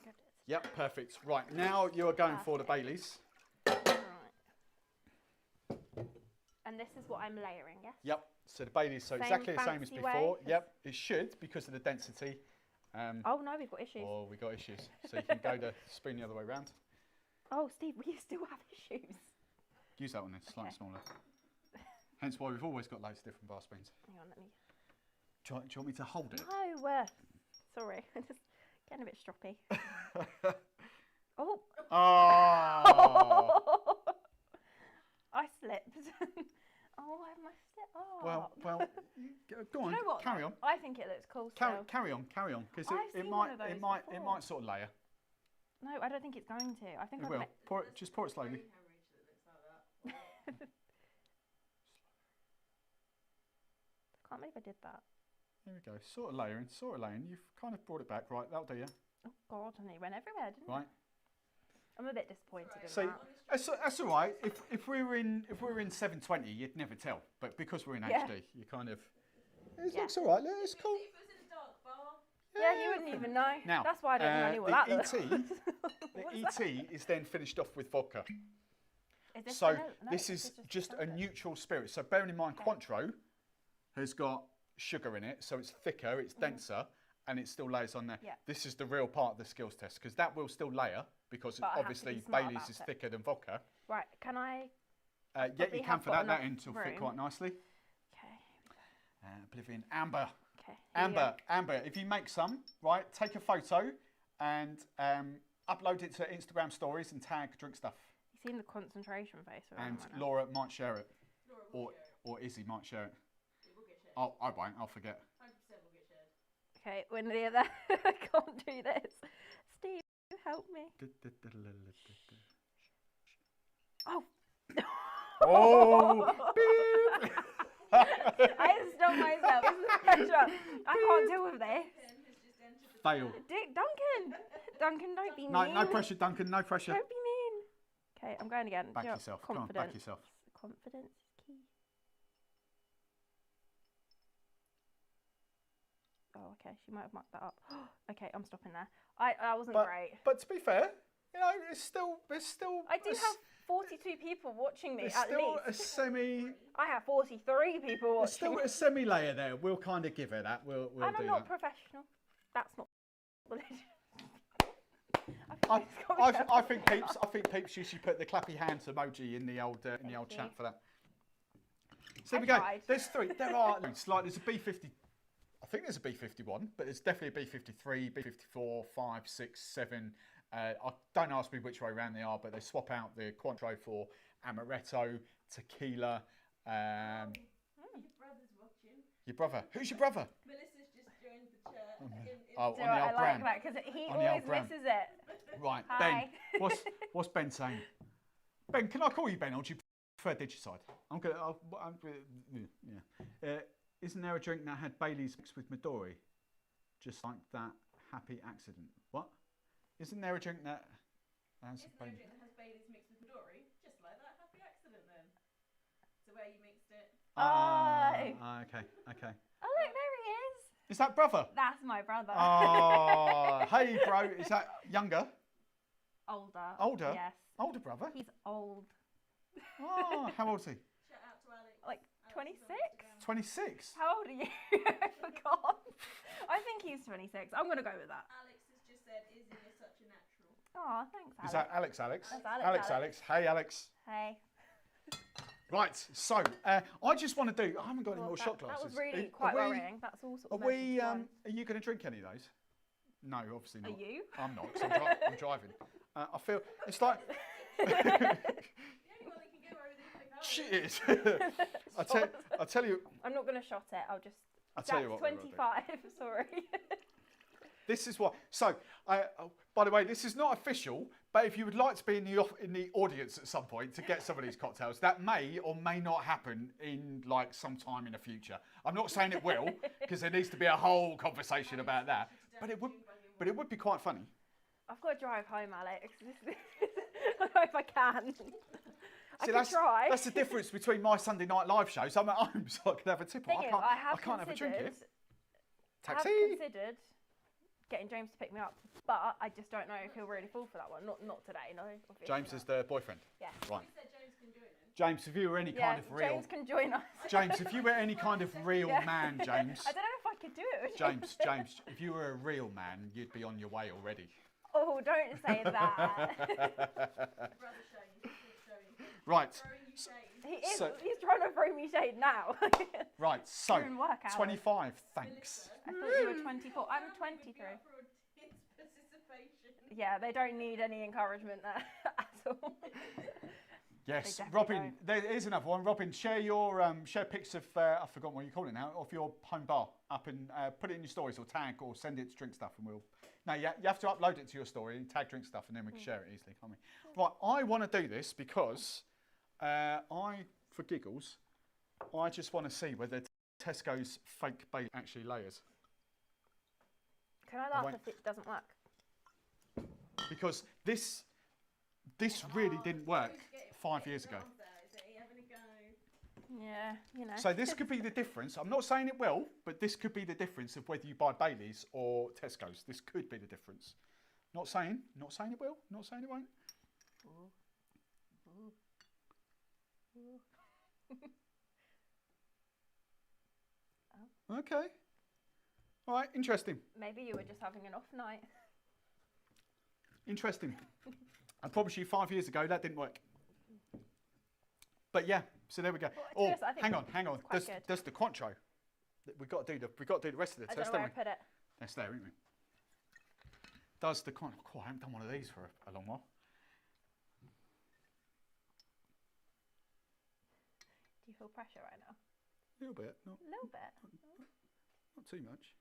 Good. Yep, perfect. Right, now you are going for the Baileys. Okay. And this is what I'm layering, yes? Yep. So the Baileys, so Same exactly the same as fancy before. way? Yep. It should because of the density. Oh no, we've got issues. Oh, we got issues. So you can go the spoon the other way around. Oh, Steve, we still have issues. Use that one then, slightly Okay. smaller. Hence why we've always got loads of different bar spoons. Hang on, let me. Do you want me to hold it? No, sorry, I'm just getting a bit stroppy. Oh. Oh. I slipped. Oh, I messed it up. Well, go on, You know what? carry on. I think it looks cool still. Carry on, because I've it seen one of those it might before. sort of layer. No, I don't think it's going to. I think It I've will. Just pour it slowly. Brain hemorrhage that looks like that. Can't believe I did that. There we go. Sort of layering. You've kind of brought it back. Right, that'll do you. Oh God, and it went everywhere, didn't it? Right. I'm a bit disappointed in See, that. that's all right. If we were in 720, you'd never tell. But because we're in Yeah. HD, you kind of. It Yeah. looks all right. It's cool. If it was in a dark bar, Yeah, you wouldn't even know. Now, That's why I don't know what that the looks. ET, What the is that? ET is then finished off with vodka. Is this So vanilla? No, this is just a chocolate. neutral spirit. So bearing in mind, Okay. Cointreau has got sugar in it, so it's thicker, it's denser, and it still layers on there. Yeah. This is the real part of the skills test because that will still layer because But I have to obviously be smart Bailey's about is it. thicker than vodka. Right, can I? Yeah, probably you can have for got that. That enough end will fit room. quite nicely. Okay. Oblivion, Amber. Okay. here we go. Amber, if you make some, right, take a photo and upload it to Instagram stories and tag Drinkstuff. You seen the concentration face? And right now? Laura might share it, Laura will share it. or Izzy might share it. It will get shared. Oh, I won't, I'll forget. 100% will get shared. Okay, when the other I can't do this. Steve, help me. Oh. Oh! Beep. I had to stop myself. This is pressure. I can't deal with this. Ken has just entered the Fail. Dick, Duncan, don't be mean. No pressure, Duncan, no pressure. Don't be mean. Okay, I'm going again. Back Do you know, yourself, come on, confidence. back yourself. Confidence is key. Oh, okay. She might have mucked that up. Okay, I'm stopping there. That wasn't great. But to be fair, you know, there's still. I do have 42 people watching me There's at still least. a semi. I have 43 people There's watching still me. a semi layer there. We'll kind of give her that. We'll And do I'm not that. professional. That's not religion. I think peeps. You should put the clappy hands emoji in the old Thank chat you. for that. So I we go. tried. There's three. There are loads. Like there's a B50. I think there's a B51, but there's definitely a B53, B54, 5, 6, 7. Don't ask me which way around they are, but they swap out the Cointreau for amaretto, tequila. Your brother's watching. Your brother. Who's your brother? Melissa's just joined the chat. Oh, So on the I old like brand. that because he On the always old brand. misses it. Right, Hi. Ben. What's Ben saying? Ben, can I call you Ben, or do you prefer Digicide? Yeah. Isn't there a drink that had Bailey's mixed with Midori, just like that happy accident? What? Isn't there a drink that has Isn't there a Bailey? drink that has Baileys mixed with Midori? Just like that happy accident then. So where you mixed it. Okay. Oh look, there he is. Is that brother? That's my brother. Oh, hey bro. Is that younger? Older. Older? Yes. Older brother? He's old. Oh, how old is he? Shout out to Alex. Like Alex is 26? on Instagram. 26. How old are you? I forgot. I think he's 26. I'm gonna go with that. Alex has just said, Izzy is such a natural. Oh, thanks, Alex. Is that Alex? That's Alex. Alex. Hey, Alex. Hey. Right, so I just want to do. I haven't got any Well, more shot glasses. That was really Are quite we- worrying. That's all sort Are of we? measured to one. Are you going to drink any of those? No, obviously not. Are you? I'm not. 'Cause I'm driving. I feel it's like The only one that can get over the she is. I tell you. I'm not gonna shot it. I'll just. I tell you That's what. we will do. 25. Sorry. This is what. So, by the way, this is not official. But if you would like to be in the audience at some point to get some of these cocktails, that may or may not happen in like some time in the future. I'm not saying it will, because there needs to be a whole conversation about that. But it would be quite funny. I've got to drive home, Alex. I don't know if I can. I See, can try. that's the difference between my Sunday night live shows. I'm at home, so I can have a tipple. Thing is, I can't have a drink here. I have Taxi. considered getting James to pick me up, but I just don't know if he'll really fall for that one. Not today, no. Obviously James not. is the boyfriend. Yeah. Right. He said James can join him. James, if you were any kind of real... James can join us. James, if you were any kind of real man, James... I don't know if I could do it. James, if you were a real man, you'd be on your way already. Oh, don't say that. Right. He's trying to throw me shade now. Right, so, work hours. 25, thanks. I thought you were 24. I'm 23. Yeah, they don't need any encouragement there at all. Yes, Robin, there is another one. Robin, share your share pics of, I've forgotten what you call it now, of your home bar up and put it in your stories or tag or send it to Drinkstuff and we'll... No, you have to upload it to your story and tag Drinkstuff and then we can share it easily, can't we? Right, I want to do this because for giggles, I just want to see whether Tesco's fake Baileys actually layers. Can I laugh if it doesn't work? Because this really didn't work 5 years ago. Yeah, you know. So this could be the difference. I'm not saying it will, but this could be the difference of whether you buy Baileys or Tesco's. This could be the difference. Not saying it will, not saying it won't. Okay. All right, interesting. Maybe you were just having an off night. Interesting. I promise you 5 years ago that didn't work. But yeah, so there we go. Well, oh, hang on. There's the Cointreau. We've got to do the rest of the test, I don't know where don't we? I put it. That's there, isn't it? Does the Cointreau? Oh, I haven't done one of these for a long while. Do you feel pressure right now? A little bit. A little bit. Not too much.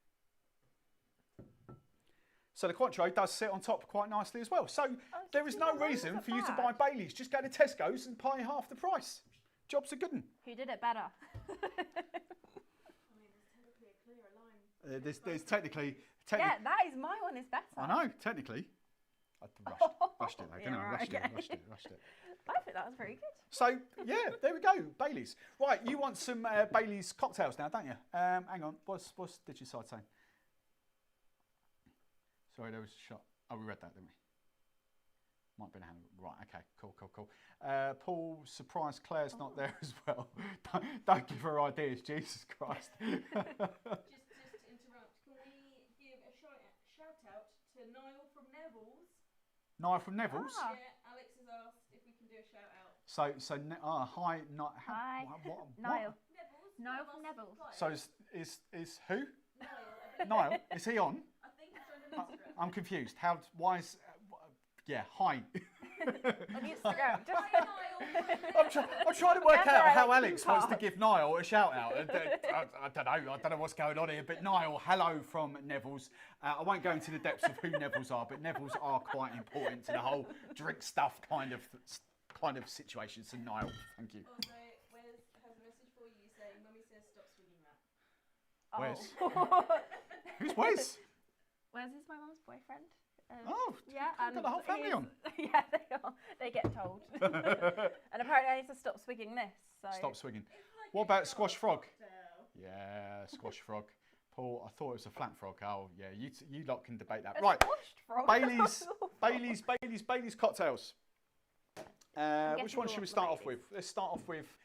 So the Cointreau does sit on top quite nicely as well. So there is no reason for you to buy Baileys. Just go to Tesco's and pay half the price. Job's a good one. Who did it better? There's technically... Yeah, that is my one is better. I know, technically. I rushed it, though, didn't I? Rushed it. I think that was very good. So, yeah, there we go, Baileys. Right, you want some Baileys cocktails now, don't you? Hang on, what's Digicide saying? Sorry, there was a shot. Oh, we read that, didn't we? Might have been a hand. Right, okay, cool. Paul, surprised Claire's not there as well. Don't give her ideas, Jesus Christ. Just to interrupt, can we give a shout out to Niall from Neville's? Niall from Neville's? Ah. Yeah, Alex has asked if we can do a shout out. Hi, Hi, what? Niall. Neville's? Niall from Neville's. So is who? Niall. Niall, is he on? I think he's on Instagram. I'm confused. Why is... Yeah, hi. On Instagram. I'm trying to work out how Alex wants to give Niall a shout out. I don't know what's going on here, but Niall, hello from Neville's. I won't go into the depths of who Neville's are, but Neville's are quite important to the whole drink stuff kind of situation. So Niall, thank you. Also, Wes has a message for you saying, Mummy says stop swinging that. Wes? Who's Wes? Wes is my mum's boyfriend. Yeah, I've got the whole family on. Yeah, they are. They get told. And apparently I need to stop swigging this. So. Stop swigging. What about squash frog? Yeah, squash frog. Paul, I thought it was a flat frog. Oh, yeah, you lot can debate that. Right, Baileys cocktails. Which one should we start off with? Let's start off with.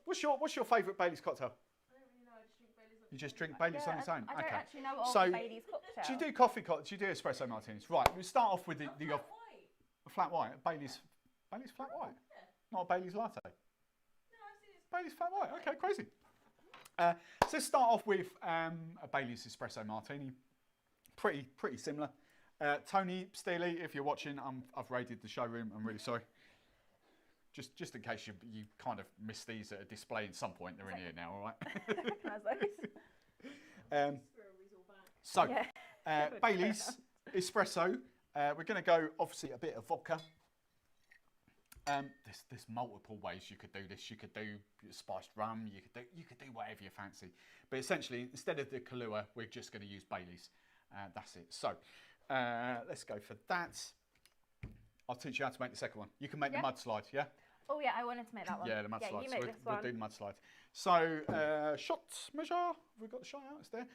What's your favourite Baileys cocktail? You just drink Baileys on its own? I don't actually know what Baileys cocktail. Do you do coffee cocktails? Do you do espresso martinis? Right, we'll start off with the flat white. Baileys flat white? Yeah. Not a Baileys latte? No, I've seen it. Baileys flat white, okay, crazy. So let's start off with a Baileys espresso martini. Pretty similar. Tony, Steely, if you're watching, I've raided the showroom, I'm really sorry. Just in case you kind of missed these at a display at some point, they're in here now, all right? So, Baileys, espresso. We're going to go, obviously, a bit of vodka. There's multiple ways you could do this. You could do spiced rum. You could do whatever you fancy. But essentially, instead of the Kahlua, we're just going to use Baileys. That's it. So, let's go for that. I'll teach you how to make the second one. You can make the mudslide, yeah? Oh, yeah, I wanted to make that one. Yeah, the mudslide. Yeah, you make this one. We'll do the mudslide. So, shot measure. We've got the shot out, it's there.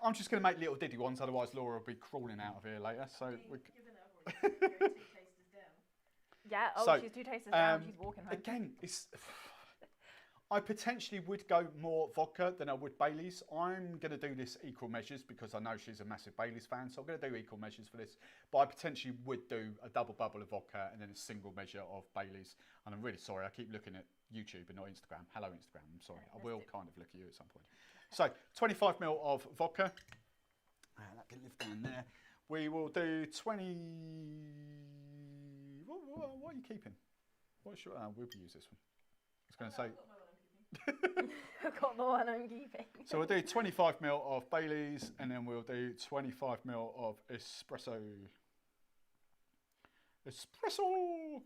I'm just going to make little diddy ones, otherwise Laura will be crawling out of here later. So Yeah. Oh, So, she's 2 tasters down. She's walking home. Again, I potentially would go more vodka than I would Baileys. I'm going to do this equal measures because I know she's a massive Baileys fan, so I'm going to do equal measures for this. But I potentially would do a double bubble of vodka and then a single measure of Baileys. And I'm really sorry, I keep looking at YouTube and not Instagram. Hello, Instagram. I'm sorry. I will kind of look at you at some point. So 25ml of vodka. That can live down there. We will do 20. What are you keeping? What's your? We'll use this one. I was going to say. I've got the one I'm keeping. So we'll do 25ml of Baileys and then we'll do 25ml of espresso. Espresso!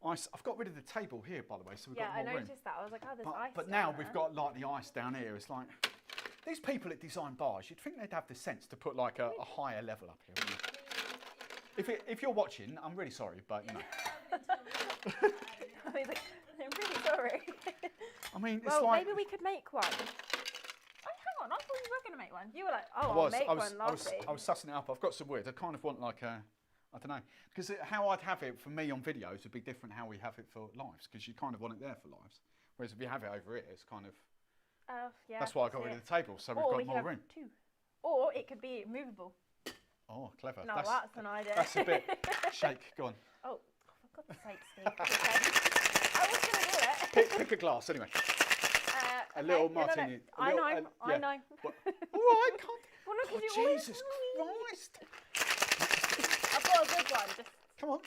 I've got rid of the table here, by the way, so we've got more room. Yeah, I noticed that. I was like, oh, there's ice. But now we've got like the ice down here. It's like these people that design bars. You'd think they'd have the sense to put like a higher level up here, wouldn't you? If you're watching, I'm really sorry, but you know. I was like, I'm really sorry. I mean, it's well, like maybe we could make one. Oh, hang on, I thought you were going to make one. You were like, oh, I'll make one last week. I was sussing it up. I've got some words. I kind of want like a, I don't know, because how I'd have it for me on videos would be different how we have it for lives, because you kind of want it there for lives. Whereas if you have it over here, it's kind of. Yeah. That's why I got rid of the table, so we've got more room. 2. Or it could be movable. Oh, clever. No, that's an idea. That's a bit shake. Go on. Oh, for God's sake, Steve. I was going to do it. Pick a glass anyway. A little martini. I know. Yeah. I know. All right, can't. Well, look, Oh, you always Jesus Christ! I've got a good one. Just, Come on.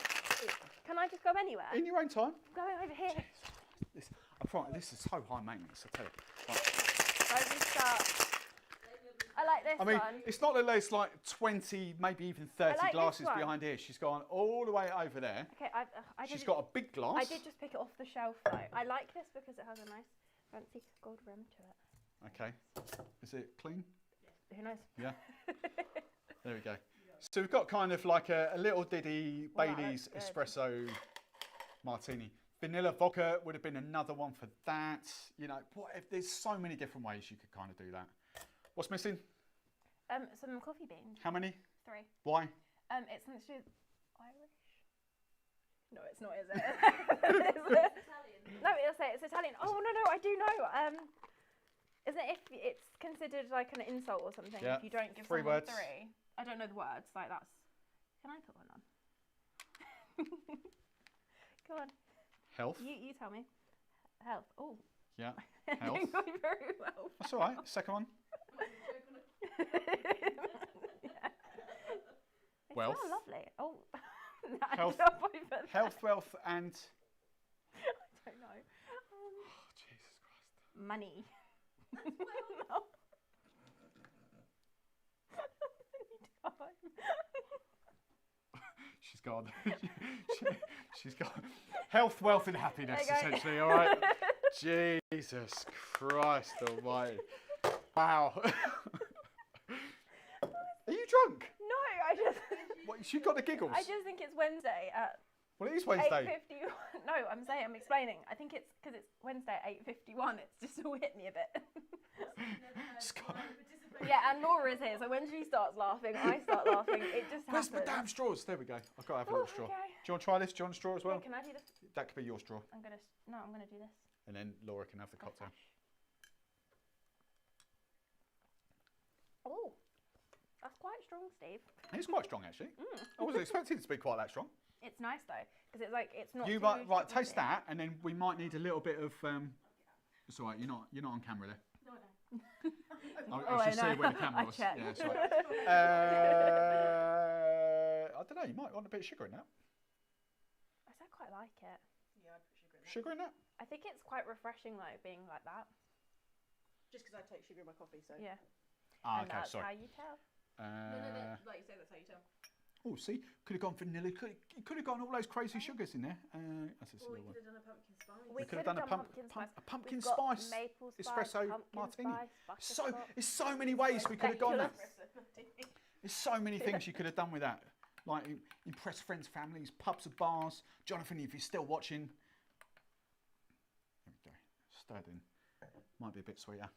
can I just go anywhere? In your own time. I'm going over here. This is so high maintenance, I tell you. Right. So I just start. I like this I mean, one. it's not that there's like 20, maybe even 30 like this glasses one. behind here. She's gone all the way over there. Okay, She's got a big glass. I did just pick it off the shelf though. I like this because it has a nice fancy gold rim to it. Okay. Is it clean? Who knows? Yeah. There we go. So we've got kind of like a little ditty Well, Baileys that looks good. espresso martini. Vanilla vodka would have been another one for that. You know, there's so many different ways you could kind of do that. What's missing? Some coffee beans. How many? 3. Why? It's Irish. No, it's not, is it? No, it'll say it's Italian. Oh no, I do know. Isn't it if it's considered like an insult or something Yeah. if you don't give 3 someone words. 3? I don't know the words. Like that's. Can I put one on? Go on. Health. You tell me. Health. Oh. Yeah. It's Health. going very well. That's all right. Second one. Yeah. They Wealth. smell lovely. Oh. Health. Health, wealth, and I don't know. Jesus Christ. Money. She's gone. She's gone. Health, wealth, and happiness, There you go. essentially. All right. Jesus Christ Almighty! Wow. Are you drunk? No, I just. What? She got the giggles. I just think it's Wednesday at Well, it is Wednesday. 8:50. No, I'm explaining. I think it's because it's Wednesday at 8:51. It's just all hit me a bit. Scott. Yeah, and Laura's here, so when she starts laughing, I start laughing. It just Where's happens. my damn straws? There we go. I've got to have a little straw. Okay. Do you want to try this? Do you want a straw as well? Wait, can I do this? That could be your straw. I'm gonna do this. And then Laura can have the cocktail. Oh, that's quite strong, Steve. It's quite strong, actually. I wasn't expecting it to be quite that strong. It's nice though, because it's like it's not. You too right, taste strong. that, and then we might need a little bit of. It's all right. You're not on camera there. No, I don't. I should I see where the know. camera I was. checked. Yeah, it's all right. I don't know. You might want a bit of sugar in that. I said quite like it. Yeah, I put sugar in that. Sugar in that? I think it's quite refreshing though, being like that. Just because I take sugar in my coffee, so. Yeah. Ah, And okay, that's sorry. how you tell. No, like you say, that's how you tell. Oh, see, could have gone vanilla. Could have gone all those crazy sugars in there. That's just a Or we little one. could have done a pumpkin spice. We could have could've done a pumpkin spice. a pumpkin We've got spice maple spice, espresso pumpkin martini. spice, So butterscotch. there's so many ways we could have gone that. Espresso. There's so many things you could have done with that. Like impress friends, families, pubs and bars. Jonathan, if you're still watching, there we go. Stirred in. Might be a bit sweeter.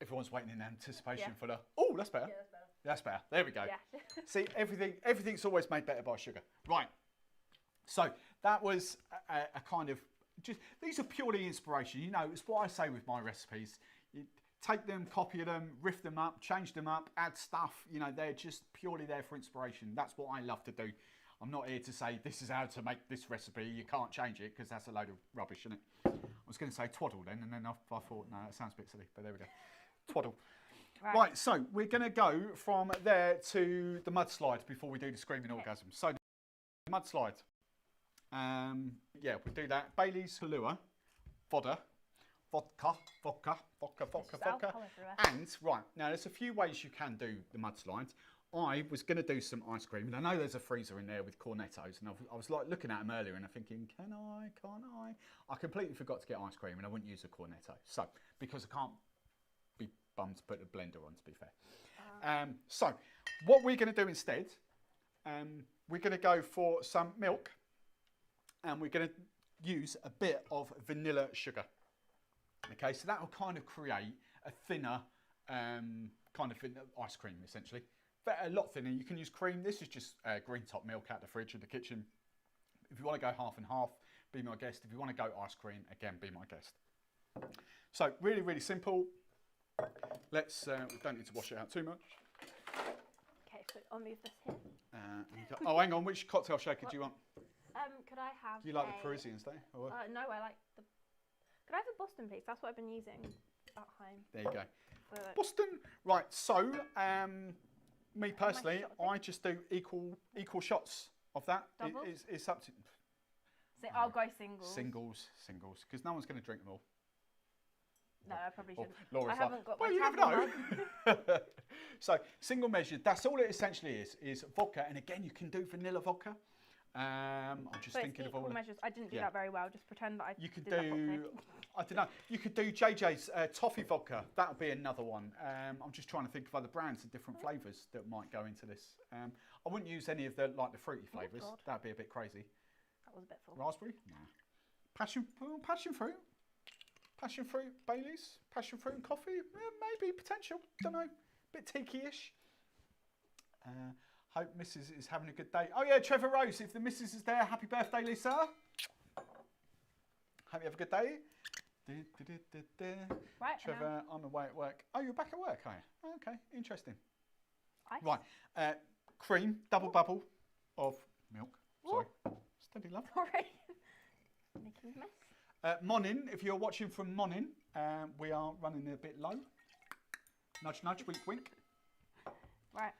Everyone's waiting in anticipation Yeah. for the. Oh, that's better. Yeah, that's better. That's better. There we go. Yeah. See, everything's always made better by sugar. Right. So that was a kind of just. These are purely inspiration. You know, it's what I say with my recipes. You take them, copy them, riff them up, change them up, add stuff. You know, they're just purely there for inspiration. That's what I love to do. I'm not here to say this is how to make this recipe. You can't change it because that's a load of rubbish, isn't it? I was going to say twaddle then, and then I thought, no, that sounds a bit silly. But there we go. Twaddle. Right, so we're going to go from there to the mudslide before we do the screaming orgasm. So the mudslide. Yeah, we'll do that. Baileys Kahlua, vodka. And, right, now there's a few ways you can do the mudslides. I was going to do some ice cream, and I know there's a freezer in there with cornettos, and I was like looking at them earlier and I'm thinking, can't I? I completely forgot to get ice cream, and I wouldn't use a cornetto. So, because I can't be bummed to put a blender on, to be fair. So, what we're going to do instead, we're going to go for some milk, and we're going to use a bit of vanilla sugar. Okay, so that will kind of create a thinner kind of ice cream, essentially. But a lot thinner. You can use cream. This is just green top milk out the fridge or the kitchen. If you want to go half and half, be my guest. If you want to go ice cream, again, be my guest. So really, really simple. Let's. We don't need to wash it out too much. Okay, so I'll move this here. Oh, hang on. Which cocktail shaker do you want? Could I have? Do you like the Parisians, though? Or? No, I like the. Could I have the Boston, please? That's what I've been using at home. There you go. Boston. Right. So, me personally, I just do equal shots of that. It's up to. So I'll go singles. Singles, because no one's going to drink them all. No, I probably shouldn't. Laura's I haven't got well, my you never know. So, single measure, that's all it essentially is vodka. And again, you can do vanilla vodka. I'm just thinking of all measures. I didn't do that very well. Just pretend that I you could did that properly. I don't know. You could do JJ's toffee vodka. That would be another one. I'm just trying to think of other brands and different flavours that might go into this. I wouldn't use any of the fruity flavours. That'd be a bit crazy. That was a bit full. Raspberry? No. Passion fruit, Baileys, passion fruit and coffee. Maybe potential. Don't know. Bit tiki-ish. Hope Mrs. is having a good day. Oh yeah, Trevor Rose, if the Mrs. is there, happy birthday, Lisa. Hope you have a good day. Right, Trevor, I'm away at work. Oh, you're back at work, are you? Okay, interesting. Ice? Right, cream, double bubble of milk. Sorry, steady love. Sorry. Making a mess. Monin, if you're watching from Monin, we are running a bit low. Nudge, nudge, wink, wink. Right.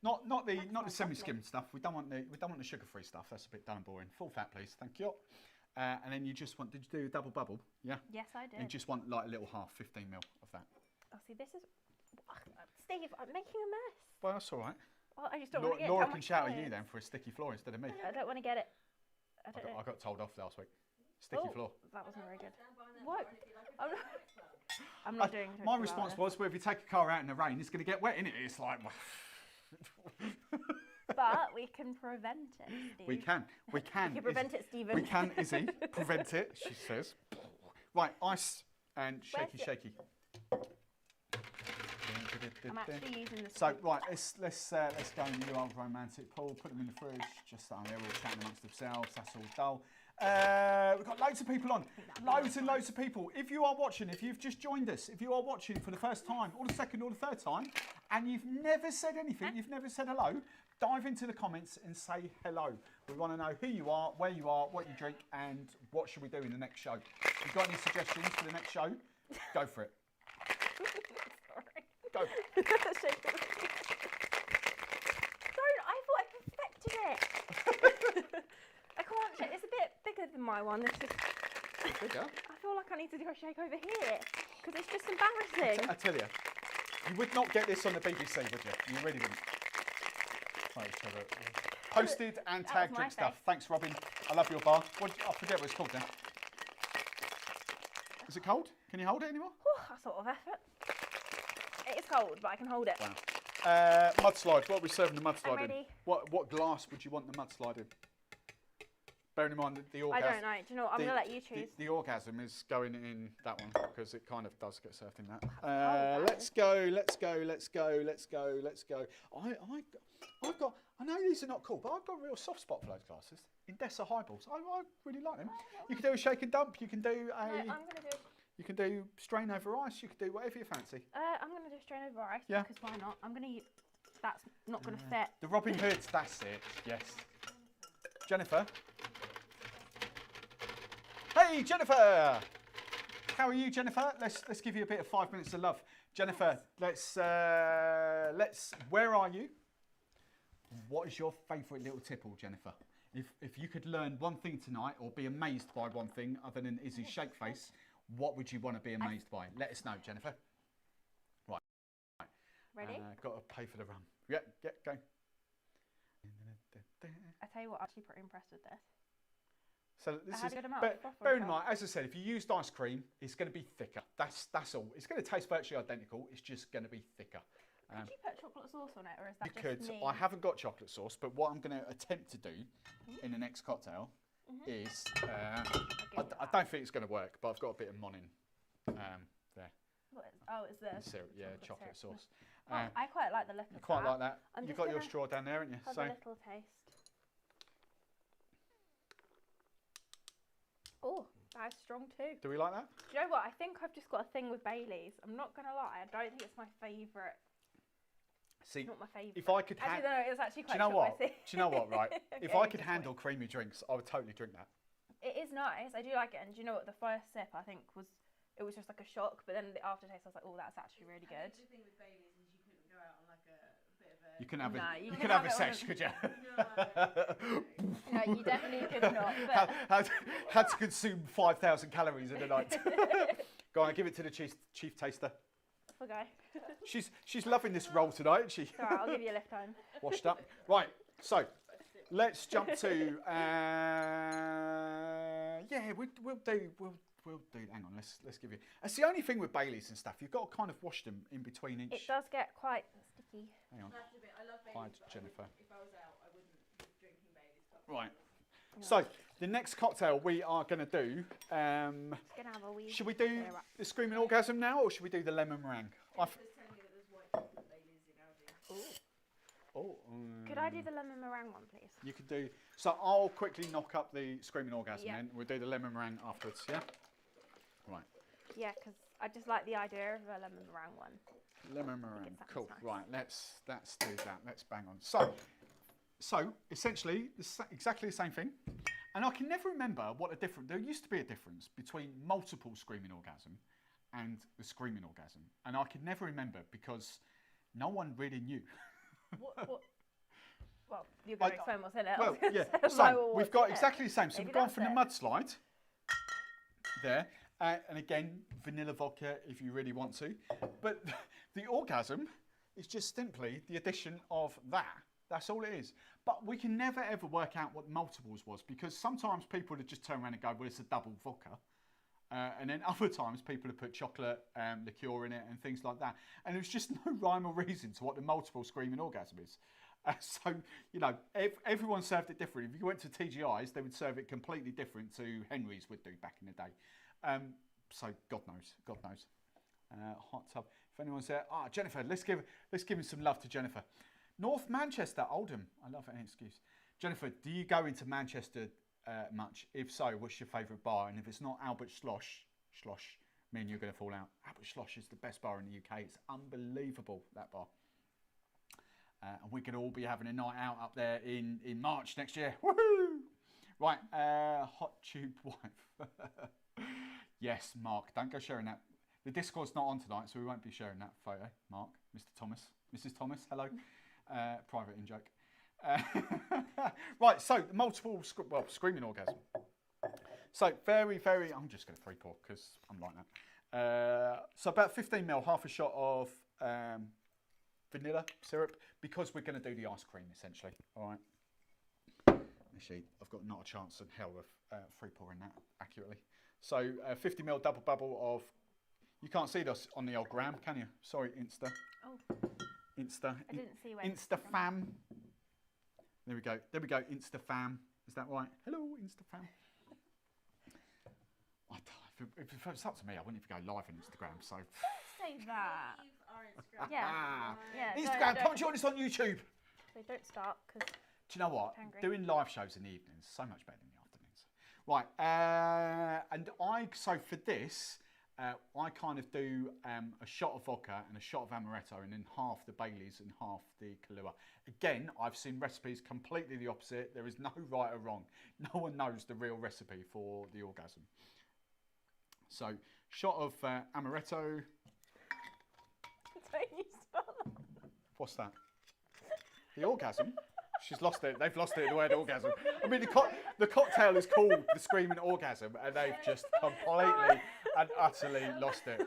Not the semi-skimmed stuff. We don't want the sugar-free stuff. That's a bit done and boring. Full fat, please. Thank you. And then you just want. Did you do a double bubble? Yeah. Yes, I did. And just want like a little half, 15 ml of that. Oh, see, this is. Steve, I'm making a mess. Well, that's all right. Well, I just don't want to get. Laura can shout at you then for a sticky floor instead of me. I don't want to get it. I got told off last week. Sticky floor. That wasn't very good. What? I'm not doing. My response was, well, if you take a car out in the rain, it's going to get wet, innit? It's like. But we can prevent it, Steve. We can. We can prevent it, Stephen. We can, Izzy, prevent it, she says. Right, ice and shaky. I'm actually using this. So, right, let's go in the old romantic pool, put them in the fridge, just so they're all chatting amongst themselves, that's all dull. We've got loads of people on, loads and loads of people. If you are watching, if you've just joined us, if you are watching for the first time, or the second or the third time, and you've never said anything, you've never said hello, dive into the comments and say hello. We want to know who you are, where you are, what you drink, and what should we do in the next show. If you've got any suggestions for the next show, go for it. Go. Don't, I thought I perfected it. I can't shake. It's a bit bigger than my one. This is bigger? I feel like I need to do a shake over here because it's just embarrassing. I tell you, you would not get this on the BBC, would you? You really wouldn't. Right, posted and tagged Drinkstuff. Face. Thanks, Robin. I love your bar. I forget what it's called then. Is it cold? Can you hold it anymore? That sort of effort. It is cold, but I can hold it. Wow. Mudslide. What are we serving the mudslide I'm ready. in? What glass would you want the mudslide in? Bearing in mind that the I orgasm. don't know. Do you know what? I'm going to let you choose. The orgasm is going in that one because it kind of does get served in that. Oh, Let's go. I know these are not cool, but I've got a real soft spot for those glasses. Indesa highballs. I really like them. You can do a shake and dump. You can do a. No, I'm going to do. You can do strain over ice. You can do whatever you fancy. I'm going to do strain over ice. Yeah. Because why not? I'm going to use. That's not going to fit. The Robin Hoods. That's it. Yes. Jennifer. Hey, Jennifer. How are you, Jennifer? Let's give you a bit of 5 minutes of love, Jennifer. Let's. Where are you? What is your favourite little tipple, Jennifer? If you could learn one thing tonight, or be amazed by one thing other than Izzy's shake face, what would you want to be amazed by? Let us know, Jennifer. Right. Ready? Got to pay for the rum. Yeah, go. I tell you what, I'm actually pretty impressed with this. So this had is, a good amount but of froth on bear in top. mind, as I said, if you used ice cream, it's going to be thicker. That's all. It's going to taste virtually identical. It's just going to be thicker. Could you put chocolate sauce on it, or is that You just could. me? I haven't got chocolate sauce, but what I'm going to attempt to do in the next cocktail is, I don't think it's going to work, but I've got a bit of Monin there. What is, it's the Syrup, chocolate syrup. sauce. I quite like the look You of quite that. like that. I'm You've just got your gonna straw down there, haven't you? Have So a little taste. Oh, that's strong too. do we like that? Do you know what? I think I've just got a thing with Baileys. I'm not gonna lie. I don't think it's my favourite. See, Not my favourite. if I could Actually, no, it's actually do you quite know what? chocolatey. Do you know what? Right. If Yeah, I you could just handle creamy drinks, I would totally drink that. It is nice. I do like it. And do you know what? The first sip, I think, was just like a shock. But then the aftertaste, I was like, oh, that's actually really good. The thing with Baileys is you couldn't go out on like a bit of a. You couldn't have No, you you could can have a have it on sesh, could you? No, you definitely could not. But had to consume 5,000 calories in a night. Go on, give it to the chief taster. okay. She's loving this roll tonight, isn't she? It's alright. I'll give you a lift home. Washed up. Right, so let's jump to we'll do. Hang on, let's give you. It's the only thing with Baileys and stuff. You've got to kind of wash them in between each. It does get quite sticky. Hang on. I have to admit, I love Hi, Baileys, but Jennifer. if I was out, I wouldn't be drinking Baileys. Right. So the next cocktail we are going to do. Just gonna have a wee. Should we do clear up. the Screaming Orgasm now, or should we do the lemon meringue? Just telling you that there's white chocolate Baileys in Aldi. Could I do the lemon meringue one, please? You could do. So I'll quickly knock up the Screaming Orgasm, Yeah. then we'll do the lemon meringue afterwards. Yeah. Right. Yeah, because I just like the idea of a lemon meringue one. Lemon meringue. sounds Cool. nice. Right. Let's do that. Let's bang on. So essentially, exactly the same thing. And I can never remember what a difference. There used to be a difference between multiple Screaming Orgasm and the Screaming Orgasm, and I could never remember because no one really knew. What? Well, you're going to explain what's in it. Well, yeah. Well, So we've what's got in it? exactly the same. So Maybe we've gone that's from the it. Mudslide there, and again vanilla vodka if you really want to. But the Orgasm is just simply the addition of that. That's all it is. But we can never ever work out what multiples was because sometimes people would just turn around and go, well, it's a double vodka. And then other times people have put chocolate liqueur in it and things like that. And there's just no rhyme or reason to what the multiple Screaming Orgasm is. So, you know, everyone served it different. If you went to TGI's, they would serve it completely different to Henry's would do back in the day. So God knows. Hot tub. If anyone's there, Jennifer, let's give him some love to Jennifer. North Manchester, Oldham. I love any excuse. Jennifer, do you go into Manchester much? If so, what's your favourite bar? And if it's not Albert Schloss, me and you're going to fall out. Albert Schloss is the best bar in the UK. It's unbelievable, that bar. And we could all be having a night out up there in March next year. Woohoo! Right, hot tube wife. Yes, Mark, don't go sharing that. The Discord's not on tonight, so we won't be sharing that photo. Mark, Mr. Thomas, Mrs. Thomas, hello. Private in joke. Right, so multiple Screaming Orgasm. So very, very, I'm just going to free pour because I'm like that. So about 15 ml, half a shot of vanilla syrup because we're going to do the ice cream essentially. All right. Actually, I've got not a chance in hell of free pouring that accurately. So 50 ml double bubble of, you can't see this on the old gram, can you? Sorry, Insta. Oh. Insta. I didn't see where. Insta fam. There we go. Insta fam. Is that right? Hello, Instafam. If it was up to me, I wouldn't even go live on Instagram. So Say that. Leave our Instagram. Yeah. Instagram, come and join us on YouTube. So don't start because. Do you know what? Hungry. Doing live shows in the evenings so much better than the afternoons. Right, and so for this, I kind of do a shot of vodka and a shot of amaretto, and then half the Baileys and half the Kahlua. Again, I've seen recipes completely the opposite. There is no right or wrong. No one knows the real recipe for the orgasm. So, shot of amaretto. Don't you start that. What's that? The orgasm? She's lost it. They've lost it, the word orgasm. I mean, the cocktail is called the Screaming Orgasm, and they've just completely and utterly lost it.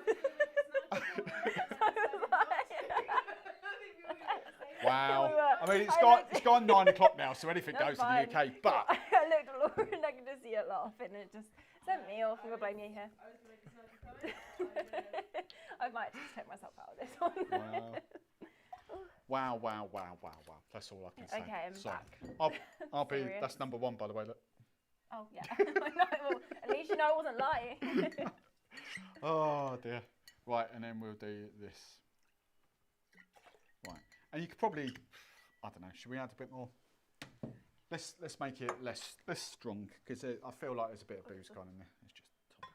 Wow. I mean, it's gone 9 o'clock now, so anything That's goes fine. in the UK. But I looked at Laura and I could just see her laughing, and it just sent me off. I'm gonna blame you here. I might just take myself out of this one. Wow. Wow. That's all I can say. Okay, I'm Sorry. back. I'll be. Serious? That's number 1, by the way. Look. Oh yeah. I know. Well, at least you know I wasn't lying. Oh dear. Right, and then we'll do this. Right, and you could probably, I don't know. Should we add a bit more? Let's make it less strong, because I feel like there's a bit of booze gone in there. Let's just top it.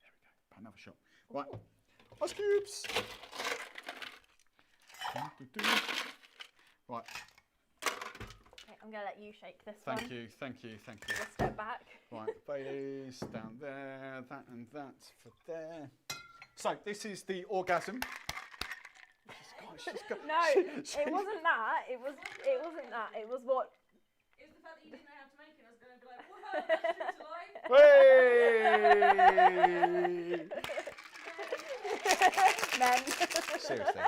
There we go. Another shot. Right, ice cubes. Right. Okay, I'm gonna let you shake this one. Thank you. Just step back. Right, Baileys down there, that and that for there. So this is the orgasm. No, it wasn't that. It wasn't that. It was what. It was the fact that you didn't know how to make it. I was going to be like, wow, that's true to life. Hey! Men. Seriously.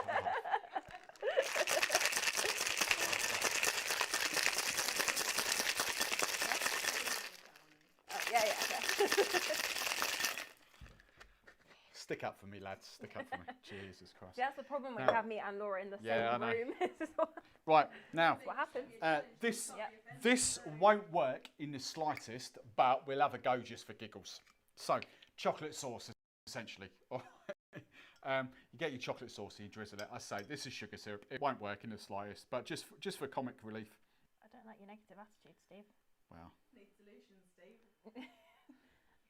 Yeah. Stick up for me, lads. Stick up for me. Jesus Christ. See, that's the problem when No. you have me and Laura in the Yeah, same I know. room. This is Right, now, what happens. this won't work in the slightest, but we'll have a go just for giggles. So, chocolate sauce, essentially. You get your chocolate sauce and you drizzle it. I say, this is sugar syrup. It won't work in the slightest, but just for comic relief. I don't like your negative attitude, Steve. Wow. Need solutions, Steve. Look at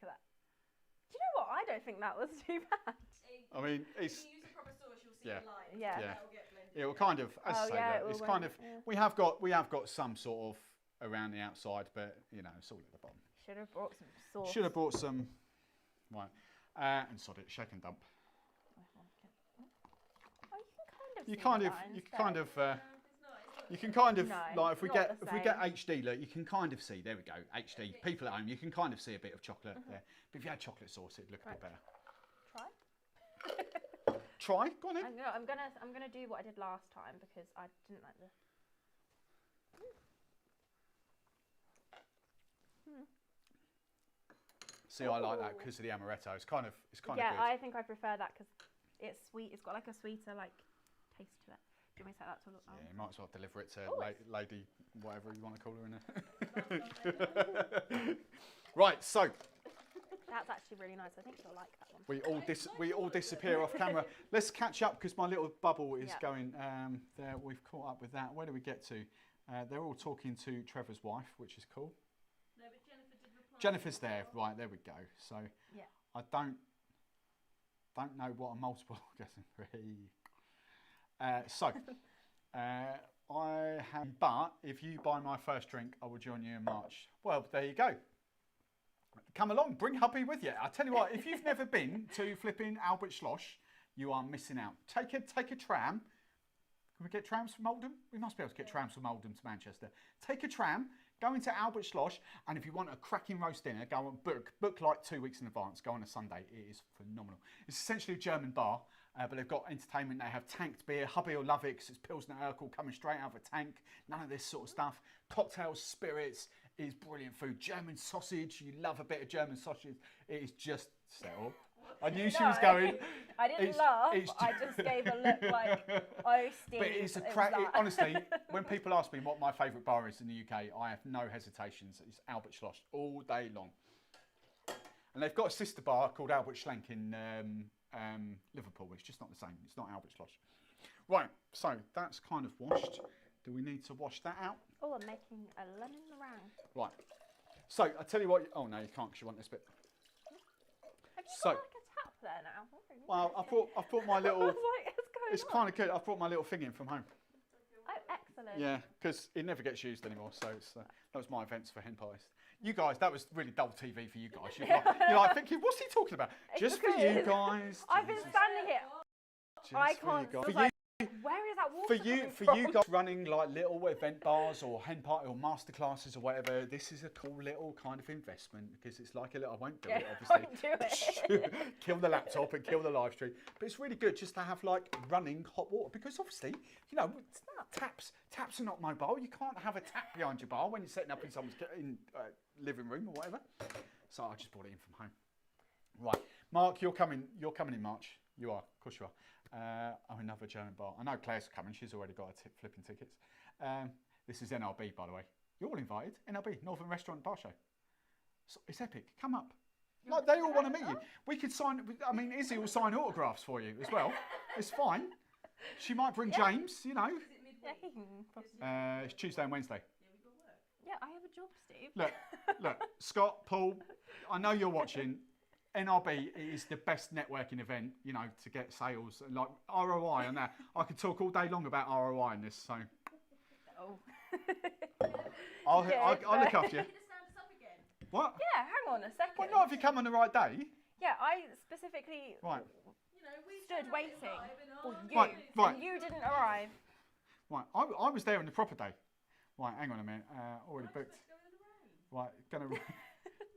that. Do you know what? I don't think that was too bad. I mean, If it's... you use a proper sauce, you'll see Yeah. the line. Yeah. Yeah. That'll get blended. It will kind of, as I say, yeah, look, it it's will kind work, of, yeah. we have got some sort of around the outside, but you know, it's all at the bottom. Should have brought some sauce. Should have brought some, right, and sod it, shake and dump. Oh, you can kind of. You can kind of No, like if we not get the HD, look, you can kind of see. There we go, HD. People at home, you can kind of see a bit of chocolate there. But if you had chocolate sauce, it'd look a bit better. Try. Try, go on in. I'm gonna do what I did last time because I didn't like the. See, I like that because of the amaretto. It's kind of good. I think I prefer that because it's sweet. It's got like a sweeter taste to it. Do you want me to set that to look? Yeah, you might as well deliver it to Oh, lady, whatever you want to call her, innit? Right, so That's actually really nice. I think you'll like that one. we all disappear off camera. Let's catch up because my little bubble is going there. We've caught up with that. Where do we get to? They're all talking to Trevor's wife, which is cool. No, but Jennifer did reply. Jennifer's there, right? There we go. So Yeah. I don't know what a multiple orgasm is. I have, but if you buy my first drink, I will join you in March. Well, there you go. Come along, bring hubby with you. I tell you what, if you've never been to flipping Albert Schloss, you are missing out. Take a tram. Can we get trams from Oldham? We must be able to get trams from Oldham to Manchester. Take a tram, go into Albert Schloss, and if you want a cracking roast dinner, go and book like 2 weeks in advance. Go on a Sunday. It is phenomenal. It's essentially a German bar. But they've got entertainment. They have tanked beer. Hubby will love it because it's Pilsner Urquell coming straight out of a tank. None of this sort of stuff. Cocktails, spirits, It is brilliant food. German sausage. You love a bit of German sausage. It is just settled. I knew she was going. I didn't laugh. I just gave a look like, oh, Steve. But it's a crack. Honestly, when people ask me what my favourite bar is in the UK, I have no hesitations. It's Albert Schloss all day long. And they've got a sister bar called Albert Schlank in Liverpool. It's just not the same. It's not Albert Schloss. Right, so that's kind of washed. Do we need to wash that out? Oh, I'm making a lemon meringue. Right. So I tell you what. Oh no, you can't because you want this bit. Have you got like a tap there now? Well, I brought my little. I was like, what's going It's on? kind of good. I brought my little thing in from home. Oh, excellent. Yeah, because it never gets used anymore. So it's, that was my events for hen pies. You guys, that was really dull TV for you guys. You're like thinking, what's he talking about? Just for you guys. I've been standing here. I can't. For you, Like, where is that water for you guys running like little event bars or hen party or masterclasses or whatever, this is a cool little kind of investment because it's like a little. I won't do it, obviously. I won't do it. Kill the laptop and kill the live stream. But it's really good just to have like running hot water because obviously, you know, taps are not mobile. You can't have a tap behind your bar when you're setting up in someone's living room or whatever. So I just brought it in from home. Right, Mark, you're coming in March. You are, of course you are. I'm another German bar. I know Claire's coming. She's already got her flipping tickets. This is NRB, by the way. You're all invited. NRB, Northern Restaurant Bar Show. So it's epic. Come up. Like they all want to meet you. We could sign. I mean, Izzy will sign autographs for you as well. It's fine. She might bring James. You know. It's Tuesday and Wednesday. Yeah, I have a job, Steve. Look, Scott, Paul. I know you're watching. NRB is the best networking event, you know, to get sales and like ROI on that. I could talk all day long about ROI in this, so. Oh. I'll look after you. What? Yeah, hang on a second. Well, not if you come on the right day. Yeah, I specifically stood waiting for you, and you didn't arrive. Right, I was there on the proper day. Right, hang on a minute. Already booked. Right, gonna.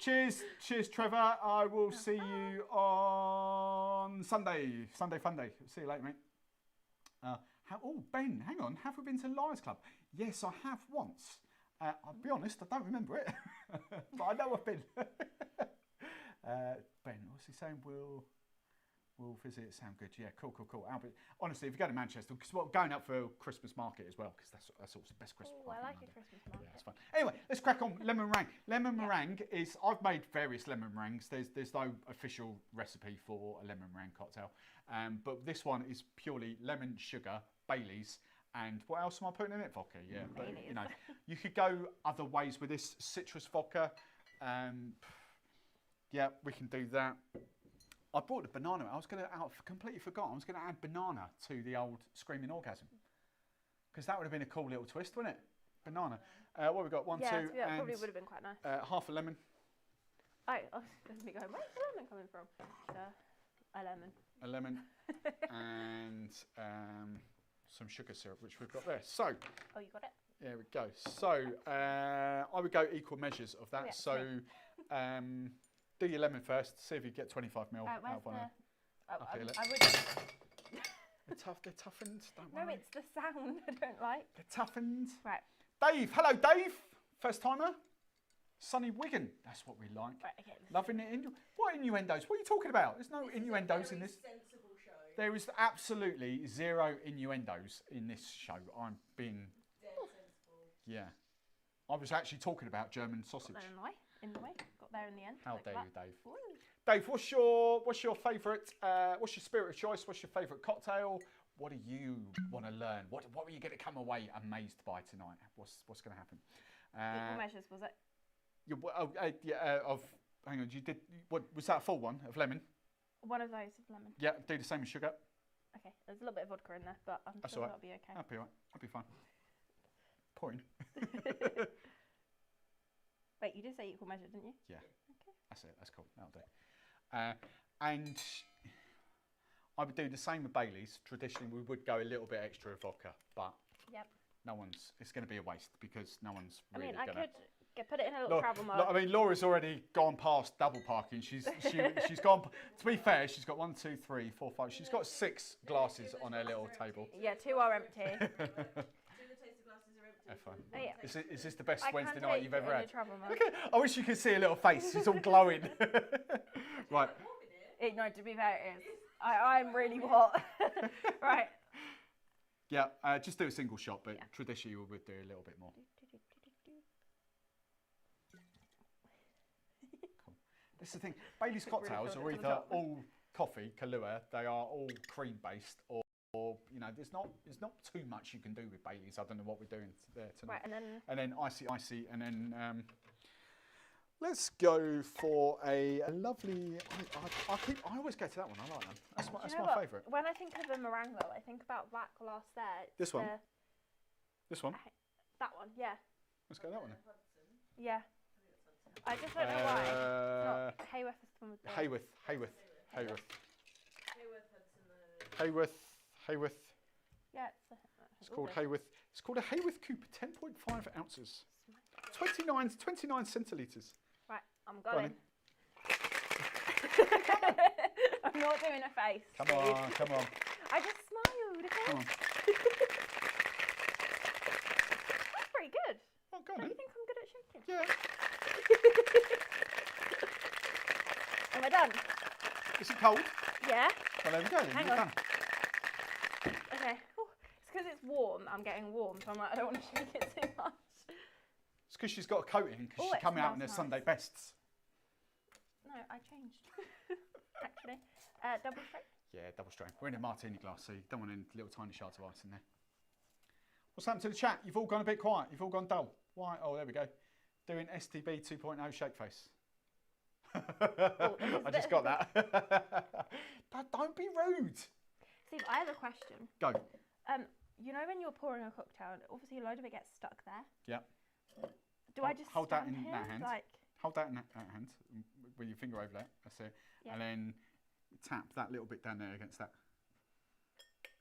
Cheers, Trevor. I will see you on Sunday fun day. See you later, mate. Ben, hang on. Have we been to Lions Club? Yes, I have once. I'll be honest, I don't remember it, but I know I've been. Ben, what's he saying? We'll visit. Sound good? Yeah, cool. Albert, honestly, if you go to Manchester, because we're going up for a Christmas market as well, because that's also the best Christmas market. I like a Christmas market. Yeah, that's fun. Anyway, let's crack on. Lemon meringue. Lemon meringue is. I've made various lemon meringues. There's no official recipe for a lemon meringue cocktail, but this one is purely lemon, sugar, Baileys, and what else am I putting in it? Vodka. Yeah, but you know, you could go other ways with this. Citrus vodka. Yeah, we can do that. I brought the banana. I was going to, completely forgot. I was going to add banana to the old Screaming Orgasm. Because that would have been a cool little twist, wouldn't it? Banana. What have we got? One, two, yeah, and probably would have been quite nice. Half a lemon. Oh, I was going to be going, where's the lemon coming from? A lemon. A lemon. And some sugar syrup, which we've got there. So. Oh, you got it? There we go. So, I would go equal measures of that. Oh, yeah, So, do your lemon first. See if you get 25 ml out of one. I would. They're toughened. Don't No, worry. it's the sound I don't like. They're toughened. Right. Dave, hello, Dave. First timer. Sunny Wigan. That's what we like. Right. Okay. Loving it. What innuendos? What are you talking about? There's no innuendos in this. Sensible show. There is absolutely zero innuendos in this show. I'm being. Dead sensible. Yeah. I was actually talking about German sausage. Got there in the way. Got there in the end. How like dare that. you, Dave? Woo. Dave, what's your favourite? What's your spirit of choice? What's your favourite cocktail? What do you want to learn? What were you going to come away amazed by tonight? What's going to happen? Equal measures, was it? Hang on, you did. What was that? A full one of lemon? One of those of lemon. Yeah, do the same as sugar. Okay, there's a little bit of vodka in there, but I'm That's sure all right. that'll be okay. That'll be all right. That'll be fine. Pouring. Wait, you did say equal measure, didn't you? Yeah. Okay. That's it. That's cool. That'll do. And I would do the same with Baileys. Traditionally, we would go a little bit extra of vodka, but it's going to be a waste because no one's really going to. I could put it in a little travel mug. I mean, Laura's already gone past double parking. She's gone. To be fair, she's got 1, 2, 3, 4, 5. She's got 6 glasses on her little table. Yeah, 2 are empty. 2 of the taster glasses are empty. F1. Oh, yeah. Is this the best I Wednesday can night take you've ever it in had? a travel mug. Okay, I wish you could see a little face. She's all glowing. Right. No, to be fair, it is. I'm really hot. Right. Yeah, just do a single shot, but traditionally we would do a little bit more. Cool. This is the thing. Baileys cocktails are either all coffee, Kahlua, they are all cream based, or you know, there's not too much you can do with Baileys. I don't know what we're doing there tonight. Right, and then icy, and then let's go for a lovely. I always go to that one. I like that. That's my favourite. When I think of a meringue, though, I think about that glass there. This one. This one. That one, yeah. Let's go that one then. Yeah. I just don't know why. It's not Hayworth is the one with the... Hayworth. Yeah, it's called Hayworth. It's called a Hayworth Coupe, 10.5 ounces, 29 centilitres. Right, I'm going. Come on. I'm not doing a face. Come on. I just smiled, okay? Come on. That's pretty good. Oh, go on. Don't you think I'm good at shaking? Yeah. Am I done? Is it cold? Yeah. Well, there we go. Hang You're on. done. Okay. Ooh, it's because it's warm. I'm getting warm, so I'm like, I don't want to shake it too much. It's because she's got a coat in, because she's coming out in her Sunday bests. No, I changed. Actually. Double straight? Yeah, double strain. We're in a Martini glass, so you don't want any little tiny shards of ice in there. What's happened to the chat? You've all gone a bit quiet. You've all gone dull. Why? Oh, there we go. Doing STB 2.0 shake face. I just got that. Don't be rude. Steve, I have a question. Go. You know when you're pouring a cocktail, obviously a load of it gets stuck there. Yeah. Do I just hold that in here, that hand? like... Hold that in that hand with your finger over there. That's it. Yeah. And then tap that little bit down there against that.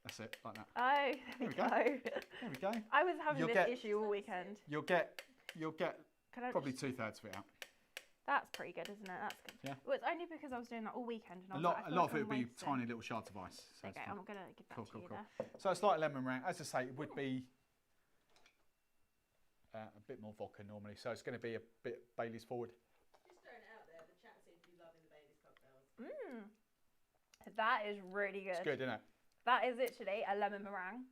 That's it, like that. Oh, there we go. There we go. I was having this issue all weekend. You'll get probably 2/3 of it out. That's pretty good, isn't it? That's good. Yeah. Well, it's only because I was doing that all weekend. And a lot of it would be tiny little shards of ice. So okay, I'm gonna give that to you there. So it's like a lemon meringue. As I say, it would be a bit more vodka normally. So it's going to be a bit Baileys forward. Just throwing it out there, the chat seems to be loving the Baileys cocktails. That is really good. It's good, isn't it? That is literally a lemon meringue.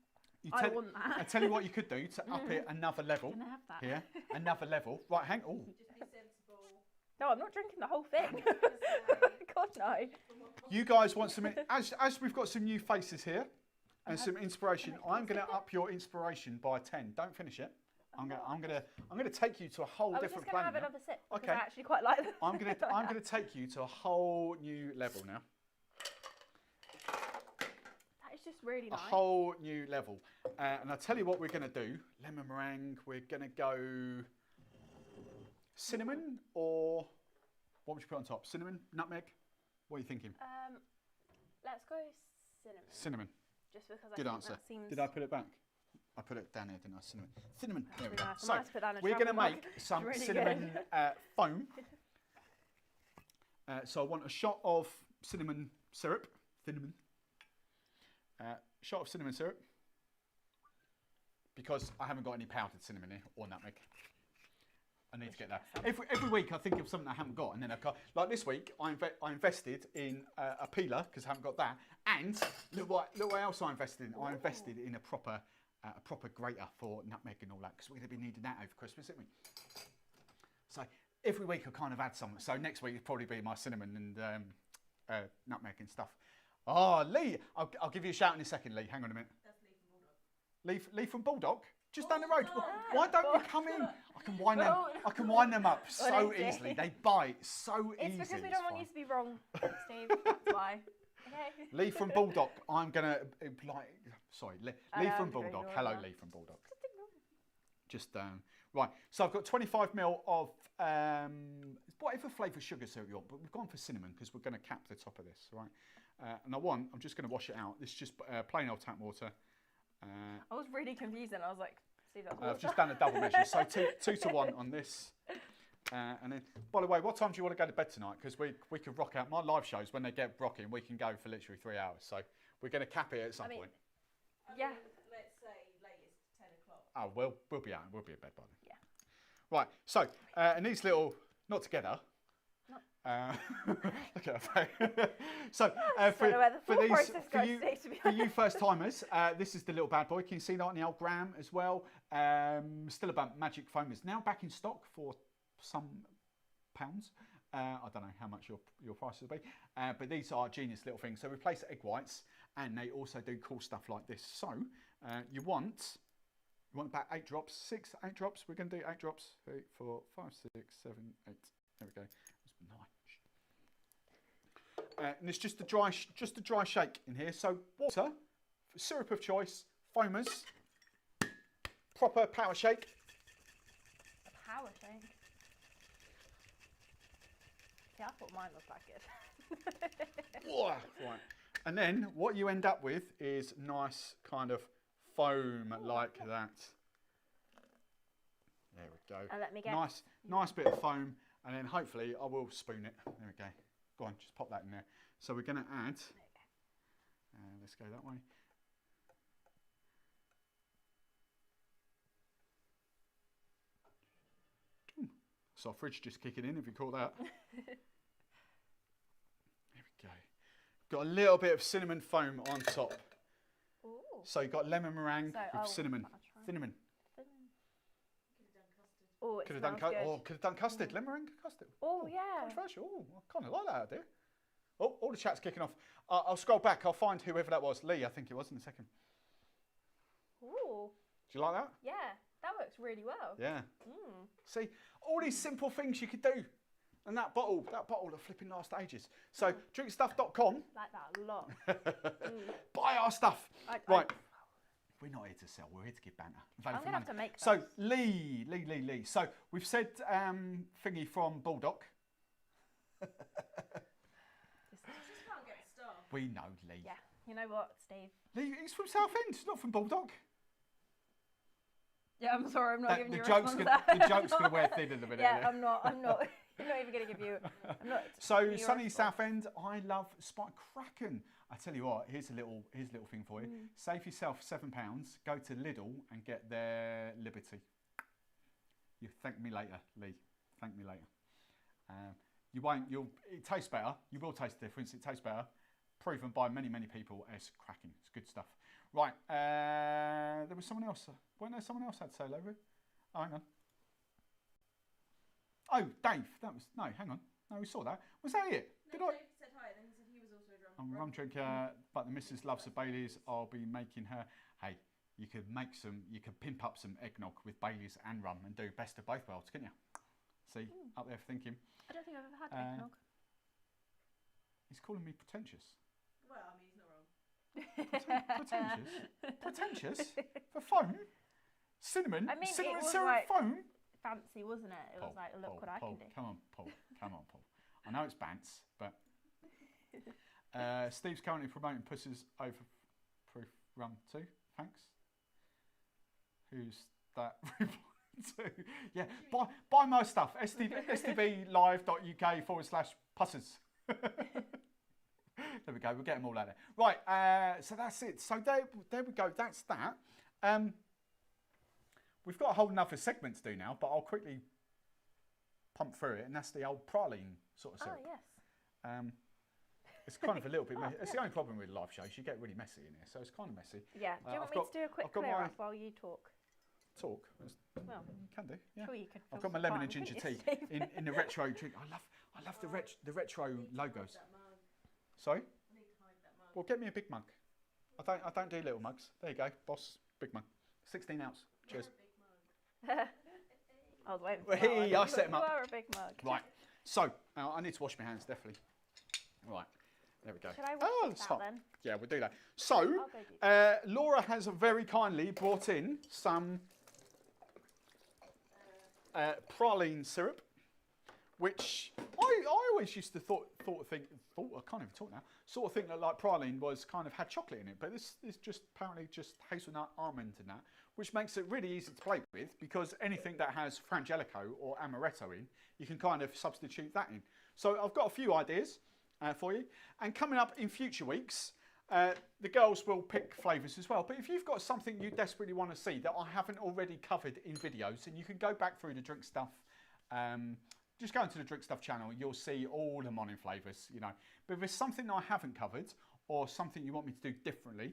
I want that. I tell you what you could do to up it another level. Can I have that? Here, another level. Right, hang on. Just be sensible. No, I'm not drinking the whole thing. God, no. You guys want some, as we've got some new faces here and some inspiration, I'm going to up your inspiration by 10. Don't finish it. I'm going to take you to a whole different planet. I was just going to have another sip because Okay. I actually quite like them. I'm going to take you to a whole new level now. That is just really nice. A whole new level. And I'll tell you what we're going to do. Lemon meringue, we're going to go cinnamon, or what would you put on top? Cinnamon, nutmeg? What are you thinking? Let's go cinnamon. Cinnamon. Just because Good I think answer. that seems... Did I put it back? I put it down here, didn't I? Cinnamon. Cinnamon. There we go. Nice. So we're going to make some really cinnamon foam. So I want a shot of cinnamon syrup. Shot of cinnamon syrup. Because I haven't got any powdered cinnamon here or nutmeg. I need to get that. Every week I think of something I haven't got, and then I've got, like this week I invested in a peeler because I haven't got that, and look what else I invested in. I invested in a proper grater for nutmeg and all that, because we're going to be needing that over Christmas, isn't we? So every week I kind of add something. So next week it'll probably be my cinnamon and nutmeg and stuff. Oh, Lee, I'll give you a shout in a second, Lee. Hang on a minute. That's Lee from Bulldog. Lee from Bulldog, just down the road. Why don't you come in? I can wind them up so easily. They bite so easy. It's because we don't want you to be wrong, Steve. That's why. Okay. Lee from Bulldog. I'm gonna Lee from Bulldog. Hello, Lee from Bulldog. Just right. So I've got 25 ml of whatever flavour sugar syrup you want, but we've gone for cinnamon because we're going to cap the top of this, right? And I'm just going to wash it out. This is just plain old tap water. I was really confused and I was like, Steve, that's I've just done a double measure, so 2 to 1 on this. And then, by the way, what time do you want to go to bed tonight? Because we could rock out my live shows when they get rocking. We can go for literally 3 hours. So we're going to cap it at some point. I mean, let's say latest 10 o'clock. Oh, well, we'll be out. We'll be in bed by then. Yeah. Right. So, and these little, not together. Look at her face. So, for you first timers, this is the little bad boy. Can you see that on the old gram as well? Still about magic foamers. Now back in stock for some pounds. I don't know how much your price will be, but these are genius little things. So replace egg whites, and they also do cool stuff like this. So you want about 8 drops, 8 drops. We're going to do 8 drops. 3, 4, 5, 6, 7, 8. There we go. That's 9. And it's just a dry shake in here. So water, syrup of choice, foamers, proper power shake. A power shake. Yeah, I thought mine was that good. Right. And then what you end up with is nice kind of foam like that. There we go. And let me get nice bit of foam, and then hopefully I will spoon it. There we go. Go on, just pop that in there. So we're going to add. Let's go that way. So our fridge just kicking in, if you call that. There we go. Got a little bit of cinnamon foam on top. Ooh. So you've got lemon meringue with cinnamon. Cinnamon. Oh, it could have done custard. Lemon meringue custard. Oh, yeah. Controversial. Oh, I kind of like that idea. Oh, all the chat's kicking off. I'll scroll back. I'll find whoever that was. Lee, I think it was in a second. Ooh. Do you like that? Yeah, that works really well. Yeah. See, all these simple things you could do. And that bottle will flipping last ages. So, drinkstuff.com. Like that a lot. Buy our stuff. Right. We're not here to sell. We're here to give banter. I'm going to have to make those. So, Lee. So, we've said thingy from Bulldog. Just can't get stuff. We know Lee. Yeah. You know what, Steve? Lee, he's from Southend, not from Bulldog. Yeah, I'm sorry, I'm not giving you a response. The joke's going to wear thin in a minute. Yeah, I'm not. I'm not even going to give you. I'm not. So sunny Southend, I love Spike Kraken. I tell you what, here's a little thing for you. Save yourself £7. Go to Lidl and get their Liberty. You thank me later, Lee. Thank me later. You won't. It tastes better. You will taste the difference. It tastes better. Proven by many people as cracking. It's good stuff. Right. There was someone else. Wasn't there someone else had to say hello? Oh, hang on. Oh, Dave. Hang on. No, we saw that. Was that it? Dave said hi, then he said he was also a I'm a rum drinker, but the missus loves the Baileys. I'll be making her. Hey, you could pimp up some eggnog with Baileys and rum and do best of both worlds, couldn't you? See, up there thinking. I don't think I've ever had eggnog. He's calling me pretentious. Well, I mean, he's not wrong. Pretentious? For foam? Cinnamon? I mean, cinnamon it was syrup like foam? Fancy, wasn't it? It was like, look what I can do. Come on, Paul. I know it's bants, but... Steve's currently promoting Puss's Overproof Rum too. Thanks. Who's that replying to? Yeah, buy my stuff. sdblive.uk/Puss's. There we go. We'll get them all out there. Right. So that's it. So there we go. That's that. We've got a whole nother segment to do now, but I'll quickly pump through it, and that's the old praline sort of syrup. Oh yes. It's kind of a little bit messy. It's the only problem with live shows. You get really messy in here, so it's kind of messy. Yeah. Do you want me to do a quick clear up while you talk? Well, you can do. Yeah. Sure you could. I've got my lemon and ginger tea in the retro drink. I love the retro logos. Sorry. I need to hide that mug. Well, get me a big mug. I don't do little mugs. There you go, boss. Big mug. 16 ounce. Cheers. I was waiting for that. Hey, I set him up. You are a big mug. Right. So I need to wash my hands definitely. Right. There we go. Should I wash that then? Yeah, we'll do that. So, Laura has very kindly brought in some praline syrup, which I always used to I can't even talk now. Sort of think that like praline was kind of had chocolate in it, but this is just apparently just hazelnut, almond and that, which makes it really easy to play with because anything that has frangelico or amaretto in, you can kind of substitute that in. So I've got a few ideas for you, and coming up in future weeks, The girls will pick flavours as well. But if you've got something you desperately want to see that I haven't already covered in videos, then you can go back through the Drink Stuff. Just go into the Drink Stuff channel. You'll see all the Monin flavours, you know. But if there's something I haven't covered or something you want me to do differently,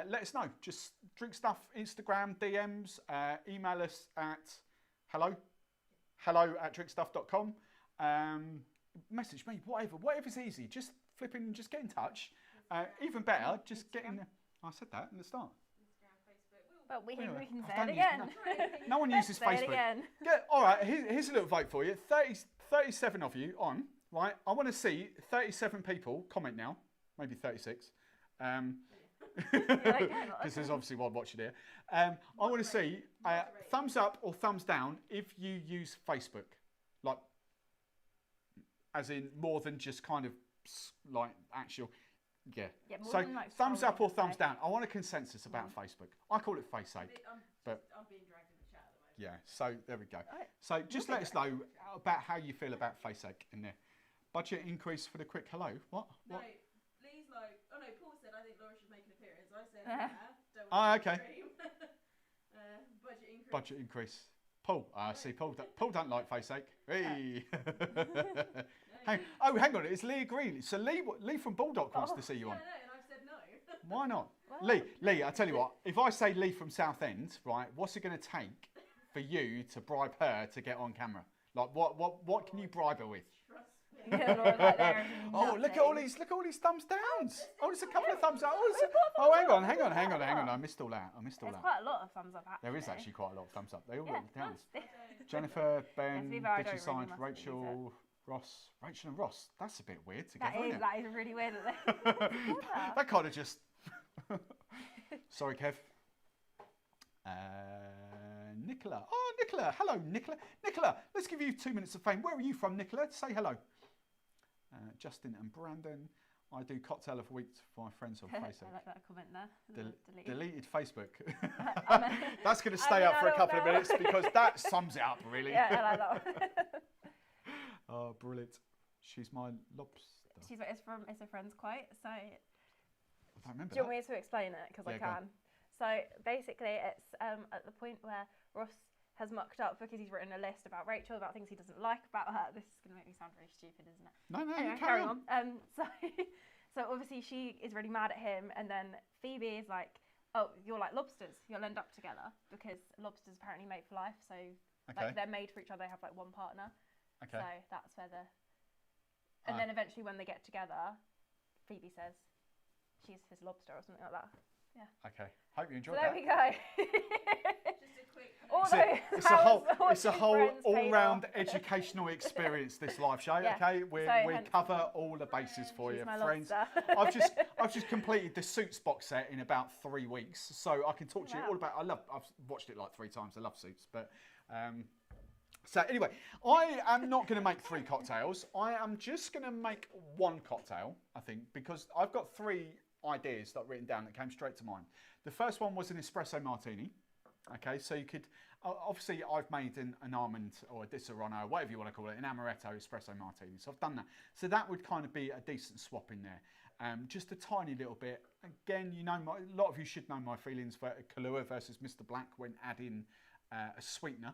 let us know. Just Drink Stuff, Instagram, DMs, email us at hello@drinkstuff.com. Message me, whatever's easy. Just flipping, just get in touch. Even better, just get in. I said that in the start. But we can say don't it use- again. No one uses Say Facebook. it again. All right, here's a little vote for you. 37 of you on, right? I want to see 37 people comment now, maybe 36. Because there's obviously one watching here. I want to see thumbs up or thumbs down if you use Facebook. Like, as in more than just kind of like actual... Yeah. More So than, like, thumbs up or scrolling, thumbs I'd say. down. I want a consensus about Facebook. I call it face ache. I'm But- being dragged in the chat at the moment. Yeah. So there we go. Alright. So just let us know about how you feel about face ache in there. Budget increase for the quick hello. What? No, What? Lee's like, oh no, Paul said I think Laura should make an appearance. I said, yeah, don't Oh, want to okay. stream. Budget increase. Budget increase. Paul. See, Paul don't like face ache. Hey. hang on. It's Lee agreeing. So Lee from Bulldog wants to see you Yeah, on. no, and I've said no. Why not? Well, Lee, I tell you what, if I say Lee from Southend, right, what's it going to take for you to bribe her to get on camera? Like, what can you bribe her with? Trust me. Yeah, Laura's like there. Oh, look at all these thumbs downs. Oh, there's a couple of thumbs up. Hang on. I missed all that. There's that. quite a lot of thumbs up, actually. There is actually quite a lot of thumbs up. They all Yeah, look downs. nice. Jennifer, to be Ben, fair, I Digi don't really Science, must have used Rachel, Ross. Rachel and Ross. That's a bit weird together, isn't it? That is really weird that they That kind of just... Sorry, Kev. Nicola. Oh, Nicola. Hello, Nicola. Nicola, let's give you 2 minutes of fame. Where are you from, Nicola? Say hello. Justin and Brandon. I do cocktail of the week for my friends on I Facebook. like that comment there. Deleted Facebook. I mean, That's going to stay up for a couple of minutes because that sums it up, really. Yeah, I like that one. Oh, brilliant. She's my lobster. It's a friend's quote. So, I don't remember do you that. want me to explain it? Because Yeah, I go on. can. So basically, it's at the point where Ross has mucked up because he's written a list about Rachel, about things he doesn't like about her. This is going to make me sound very stupid, isn't it? No, Anyway, you carry on. So obviously she is really mad at him, and then Phoebe is like, "Oh, you're like lobsters. You'll end up together because lobsters apparently mate for life. So Okay. like they're made for each other. They have like one partner. Okay. So that's where and then eventually when they get together, Phoebe says she's his lobster or something like that. Okay. Hope you So enjoyed there that. we go. Just a quick. It's a whole all-round educational experience. This live show. Yeah. Okay, we hence- cover all the bases for She's you, my friends. lobster. I've just completed the Suits box set in about 3 weeks, so I can talk to you Wow. all about. I've watched it like 3 times. I love Suits, but. So anyway, I am not going to make 3 cocktails. I am just going to make 1 cocktail, I think, because I've got 3 ideas that I've written down that came straight to mind. The first one was an espresso martini. Okay, so you could, obviously I've made an almond or a Disaronno, whatever you want to call it, an amaretto espresso martini. So I've done that. So that would kind of be a decent swap in there. Just a tiny little bit. Again, you know, a lot of you should know my feelings for Kahlua versus Mr. Black when adding a sweetener.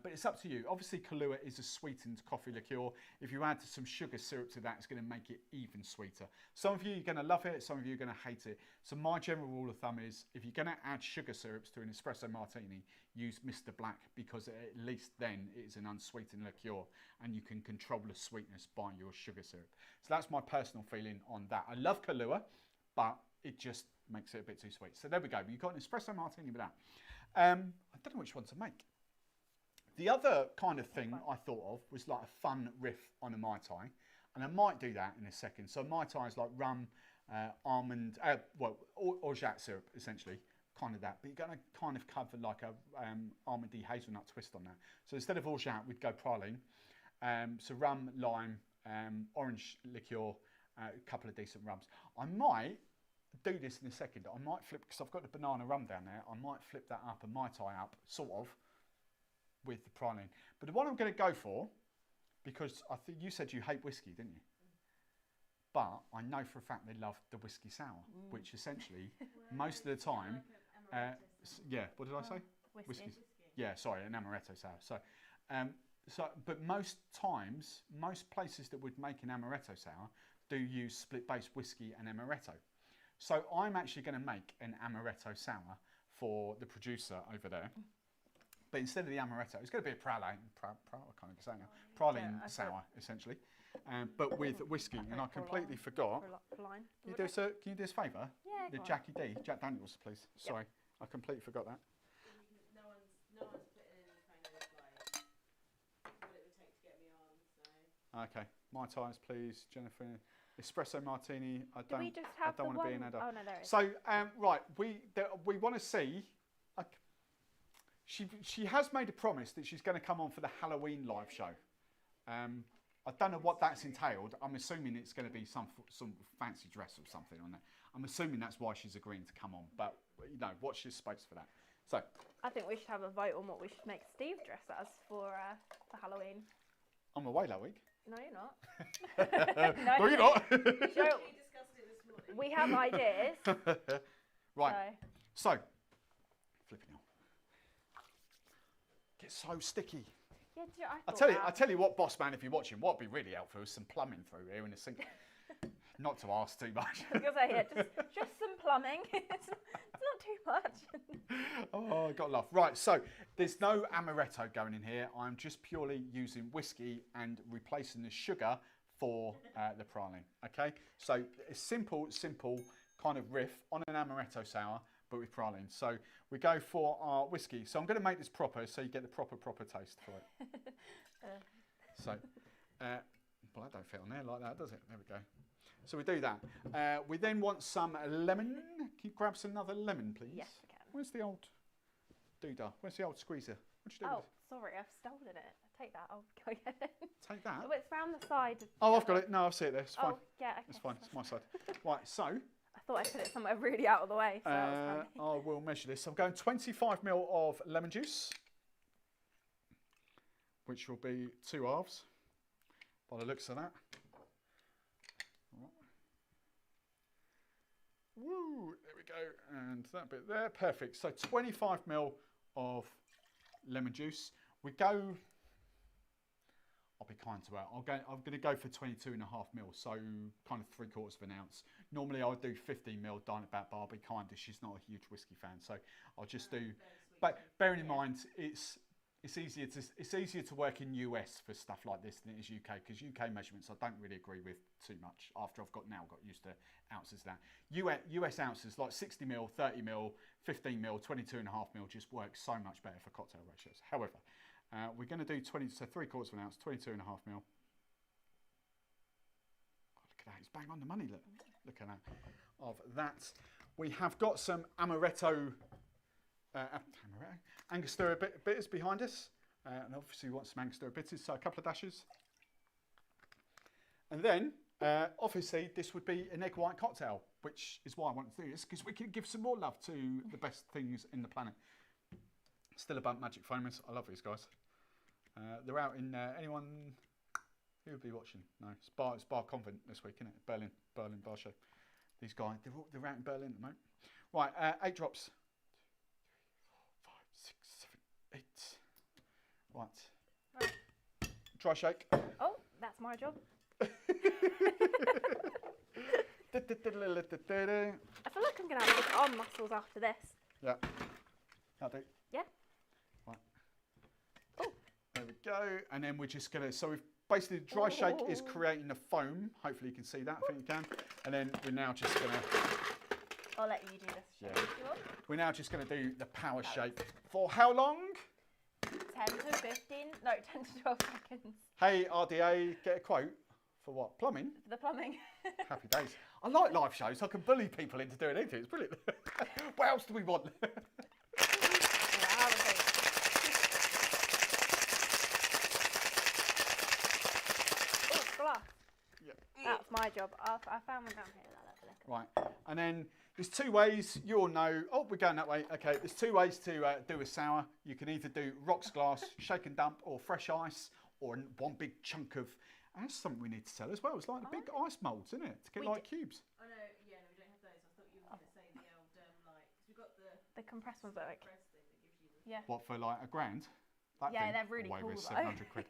But it's up to you. Obviously, Kahlua is a sweetened coffee liqueur. If you add some sugar syrup to that, it's going to make it even sweeter. Some of you are going to love it. Some of you are going to hate it. So my general rule of thumb is if you're going to add sugar syrups to an espresso martini, use Mr. Black because at least then it's an unsweetened liqueur and you can control the sweetness by your sugar syrup. So that's my personal feeling on that. I love Kahlua, but it just makes it a bit too sweet. So there we go. You've got an espresso martini with that. I don't know which one to make. The other kind of thing I thought of was like a fun riff on a Mai Tai, and I might do that in a second. So Mai Tai is like rum, almond, orgeat syrup, essentially, kind of that. But you're going to kind of cover like a almondy hazelnut twist on that. So instead of orgeat, we'd go praline. So rum, lime, orange liqueur, a couple of decent rums. I might do this in a second. I might flip, because I've got the banana rum down there, I might flip that up and Mai Tai up, sort of, with the praline. But the one I'm going to go for, because I think you said you hate whiskey, didn't you? but I know for a fact they love the whiskey sour, which essentially most of the time, yeah. What did I say? Whiskey. Yeah, sorry, an amaretto sour. But most times, most places that would make an amaretto sour do use split-based whiskey and amaretto. So I'm actually going to make an amaretto sour for the producer over there. But instead of the amaretto, it's going to be a praline. I can't even say now. Praline sour, essentially, but with whiskey. And I completely forgot. Praline. Can you do us a favour? Yeah. The Jackie D, Jack Daniels, please. Sorry, I completely forgot that. No one's put in any kind of like what it would take to get me on. So. Okay, Mai Tais, please, Jennifer. Espresso Martini. I Do we just have don't the want to be one? an adult. Oh no, there is. So right, we want to see. She has made a promise that she's going to come on for the Halloween live show. I don't know what that's entailed. I'm assuming it's going to be some fancy dress or something on there. I'm assuming that's why she's agreeing to come on. But you know, watch this space for that. So I think we should have a vote on what we should make Steve dress as for Halloween. I'm away that week. No, you're not. No, you're not. So, We discussed it this morning. we have ideas. Right. So flipping hell. Gets so sticky. Yeah, I tell you what, boss man, if you're watching, what'd be really helpful is some plumbing through here in the sink. Not to ask too much. I was gonna say, yeah, just some plumbing. It's not too much. Oh, I got to laugh. Right, so there's no amaretto going in here. I'm just purely using whiskey and replacing the sugar for the praline. Okay, so a simple kind of riff on an amaretto sour, but with praline. So we go for our whiskey. So I'm going to make this proper, so you get the proper taste for it. So, well, that don't fit on there like that, does it? There we go. So we do that. We then want some lemon. Can you grab some another lemon, please? Yes, I can. Where's the old doodah? Where's the old squeezer? What'd you do Oh, with it? sorry, I've stolen it. Take that. I'll go get it. Take that? Oh, it's round the side. Oh, I've got it. No, I see it there. It's fine. Oh, yeah, okay. It's fine. It's my side. Right, so I thought I put it somewhere really out of the way. So that was funny. I will measure this. I'm going 25ml of lemon juice, which will be 2 halves by the looks of that. Woo, there we go, and that bit there, perfect. So 25ml of lemon juice. We go, I'll be kind to her. I'm going to go for 22.5 mil, so kind of 3/4 of an ounce. Normally I would do 15ml down about, but I'll be kind as she's not a huge whiskey fan, so I'll just do. But bearing in mind, it's easier to work in US for stuff like this than it is UK, because UK measurements I don't really agree with too much. After I've got used to ounces of that. US ounces like 60ml, 30ml, 15ml, 22.5 mil just work so much better for cocktail ratios. However, we're going to do 3/4 of an ounce, 22.5 mil. Oh, look at that, it's bang on the money. Look at that. Of that, we have got some amaretto. Angostura bitters behind us, and obviously we want some Angostura bitters, so a couple of dashes. And then, obviously, this would be an egg white cocktail, which is why I want to do this, because we can give some more love to the best things in the planet. Still about Magic Foamers. I love these guys. They're out in, anyone who would be watching? No, it's Bar Convent this week, isn't it? Berlin Bar Show. These guys, they're out in Berlin at the moment. Right, 8 drops. 6, 7, 8. Right. Dry shake. Oh, that's my job. I feel like I'm going to have big arm muscles after this. Yeah. That'll do. Yeah. Right. Oh. There we go. And then we're just going to, so we've basically, the dry shake is creating a foam. Hopefully you can see that. I think you can. And then we're now just going to, I'll let you do this. yeah. We're now just going to do the power shake. For how long? 10 to 15, no, 10 to 12 seconds. Hey, RDA, get a quote. For what? Plumbing? For the plumbing. Happy days. I like live shows. I can bully people into doing anything. It's brilliant. What else do we want? Oh, glass. Yeah. That's my job. I found one down here. Right, and then there's 2 ways, you all know, oh, we're going that way, okay, there's 2 ways to do a sour. You can either do rocks glass, shake and dump, or fresh ice, or one big chunk of And that's something we need to sell as well. It's like the big ice moulds, isn't it? To get like cubes. Oh no, yeah, no, we don't have those. I thought you were going to say the old like, because we've got the compressed ones that like. press thing that gives you the. What, for like £1,000? That Yeah, thing? they're really Way cool with though. 700 quid.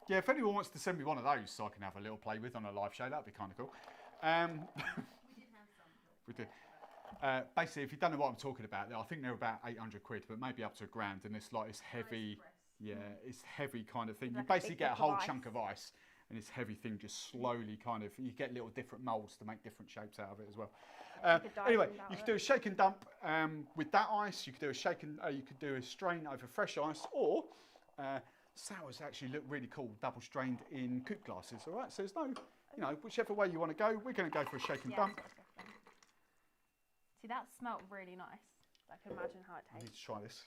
Yeah, if anyone wants to send me one of those so I can have a little play with on a live show, that'd be kind of cool. We did have some. We did. Basically, if you don't know what I'm talking about, I think they're about 800 quid, but maybe up to £1,000, and it's like this heavy, it's heavy kind of thing. You Like a basically big get a block of whole ice. chunk of ice, and this heavy thing just slowly kind of, you get little different moulds to make different shapes out of it as well. Anyway, you could do a shake and dump with that ice. You could do a you could do a strain over fresh ice, or sours actually look really cool, double strained in coupe glasses. All right, so there's no, you know, whichever way you want to go, we're going to go for a shake and dump. See, that smelled really nice. I can imagine how it I need tastes. to try this.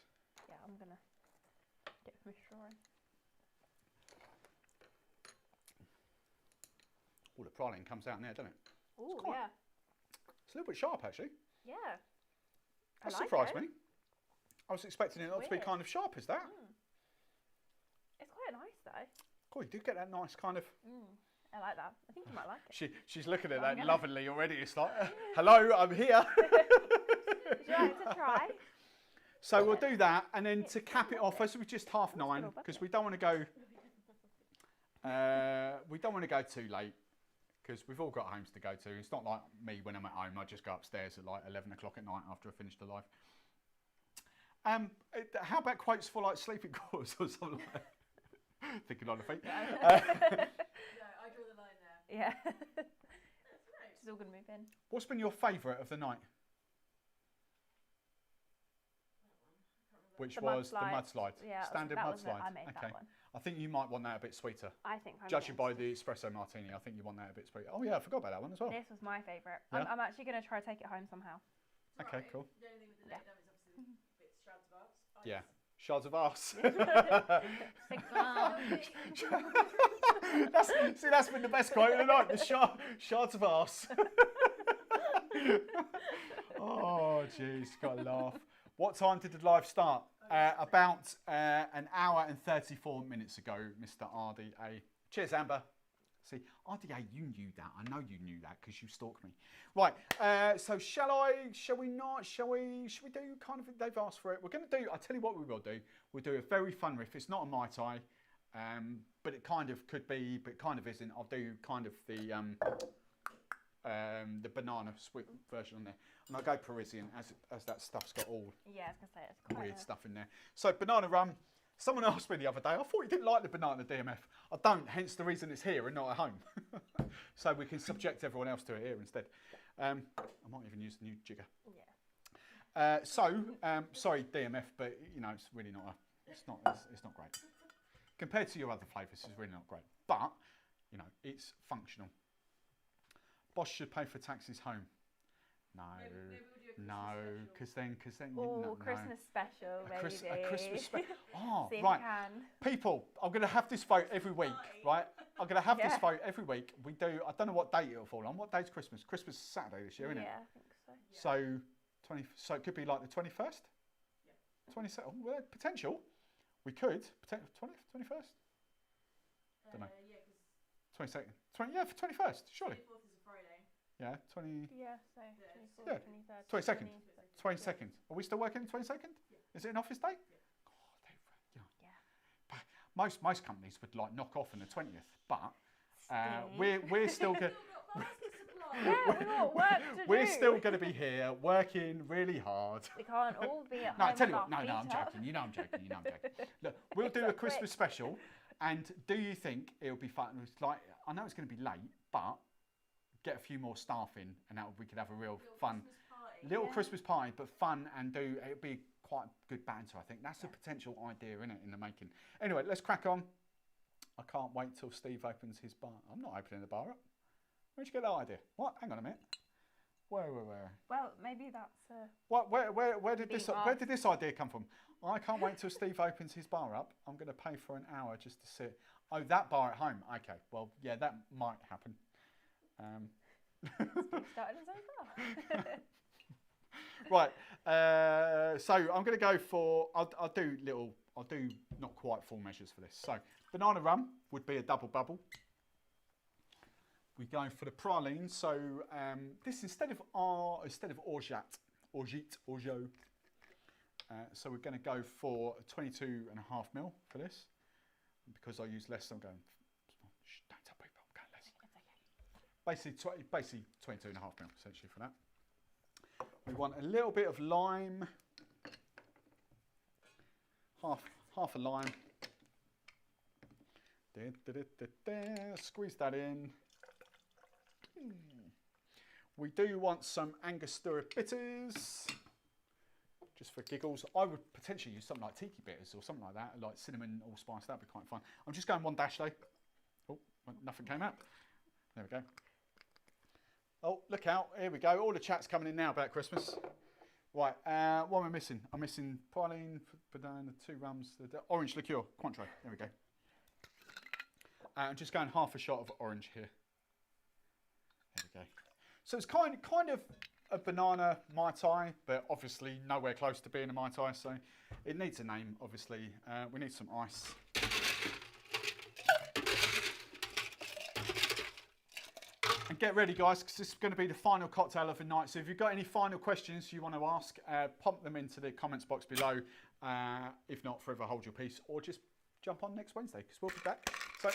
Yeah, I'm gonna get some drawing. Oh, the praline comes out in there, doesn't it? Oh quite- yeah, It's a little bit sharp, actually. yeah. I That like surprised it. me. I was expecting it not to be weird. kind of sharp as that. It's quite nice though. Cool, you do get that nice kind of. I like that. I think you might like it. She's looking at Well, I'm that gonna- lovingly already. It's like, hello, I'm here. Would you like to try? So we'll do that, and then to cap it off, as we're just 9:30, little because bucket. we don't want to go. We don't want to go too late, because we've all got homes to go to. It's not like me when I'm at home. I just go upstairs at like 11 o'clock at night after I finish the live. How about quotes for like sleeping quarters or something like that? Thinking on the feet. No, I draw the line there. Yeah. That's great. She's all gonna move in. What's been your favourite of the night? Which The was the mudslide. mudslide. Yeah, Standard that was it. mudslide. I made that Okay. one. I think you might want that a bit sweeter. I think I'm Judging by gonna- the espresso martini, I think you want that a bit sweeter. Oh yeah, I forgot about that one as well. This was my favourite. Yeah? I'm actually gonna try to take it home somehow. Okay, Right. cool. The only thing with the date is obviously bits shards of arse. Yeah. Shards of arse. That's been the best quote of the night. The shards of arse. Oh, jeez, got to laugh. What time did the live start? About an hour and 34 minutes ago, Mr. RDA. Cheers, Amber. See, RDA, you knew that. I know you knew that because you stalked me. Right, so shall we not? Shall we do kind of, they've asked for it. We're going to do, I'll tell you what we will do. We'll do a very fun riff. It's not a Mai Tai, but it kind of could be, but kind of isn't. I'll do kind of the banana sweet version on there. And I'll go Parisian as that stuff's got all Yeah, I was gonna say it's quite weird stuff in there. So banana rum. Someone asked me the other day, I thought you didn't like the banana DMF. I don't, hence the reason it's here and not at home. So we can subject everyone else to it here instead. I might even use the new jigger. Yeah. Sorry DMF, but you know, it's really not it's not great. Compared to your other flavours, it's really not great. But, you know, it's functional. Boss should pay for taxis home. No, Maybe we'll do a no, Christmas because then Oh, no. Christmas special, baby. A Christmas special. Oh, See if right. you can. People, I'm going to have this vote every week, right? I'm going to have this Yeah. vote every week. We do, I don't know what date it'll fall on. What day's Christmas? Christmas is Saturday this year, isn't it? Yeah, I think so. So, so it could be like the 21st? Yeah. 22nd? Well, potential. We could. 21st? Don't know. Yeah, because 22nd. Yeah, for 21st, surely. 24th is a Friday. Yeah, 20. Yeah, so Yeah. 23rd, 22nd. 22nd. Are we still working the 22nd? Yeah. Is it an office day? Yeah. Yeah. Most companies would like knock off on the 20th, but Steve. we're still going. Yeah, we've got work to We're do. still going to be here working really hard. We can't all be at No, I home tell you with what. No, our I'm feet up. joking. You know I'm joking. Look, we'll do a Quick. Christmas special, and do you think it'll be fun? It's like, I know it's going to be late, but get a few more staff in, and we could have a real fun little Christmas party, but fun, and it'll be quite good banter. I think that's a potential idea, isn't it, in the making. Anyway, let's crack on. I can't wait till Steve opens his bar. I'm not opening the bar up. Where'd you get that idea? What? Hang on a minute. Where? Well, maybe that's. What? Where did this? Being Where did this idea come from? I can't wait till Steve opens his bar up. I'm going to pay for an hour just to sit. Oh, that bar at home. Okay. Well, yeah, that might happen. Started so far. Right. So I'm going to go for. I'll do little I'll do not quite full measures for this. So banana rum would be a double bubble. We go for the praline. So this instead of orgeat, so we're going to go for 22.5 ml for this. And because I use less, I'm going. Shh, don't tell people I'm going less. It's okay. Basically 22.5 ml essentially for that. We want a little bit of lime. Half a lime. Squeeze that in. We do want some Angostura bitters, just for giggles. I would potentially use something like tiki bitters or something like that, like cinnamon allspice. That'd be quite fun. I'm just going 1 dash though. Oh, nothing came out. There we go. Oh, look out! Here we go. All the chat's coming in now about Christmas. Right, what am I missing? I'm missing praline, banana, 2 rums, the orange liqueur, Cointreau. There we go. I'm just going half a shot of orange here. There we go. So it's kind of a banana Mai Tai, but obviously nowhere close to being a Mai Tai, so it needs a name, obviously. We need some ice. And get ready, guys, because this is going to be the final cocktail of the night. So if you've got any final questions you want to ask, pump them into the comments box below. If not, forever hold your peace, or just jump on next Wednesday, because we'll be back. So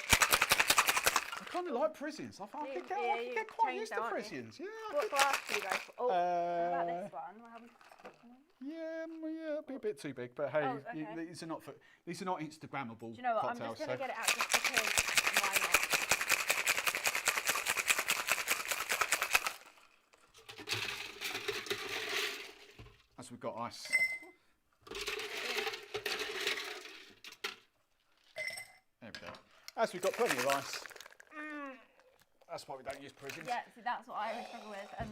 I kind of like Parisians. I can get quite used to Parisians. Yeah. What glass do you go for? Oh, what about this one? Yeah, be a bit too big, but hey, oh, okay. these are not Instagrammable. Do you know what? cocktails, I'm just going to get it out just because why not? As we've got ice. There we go. As we've got plenty of ice. That's why we don't use Parisians. Yeah, see, that's what I always struggle with. And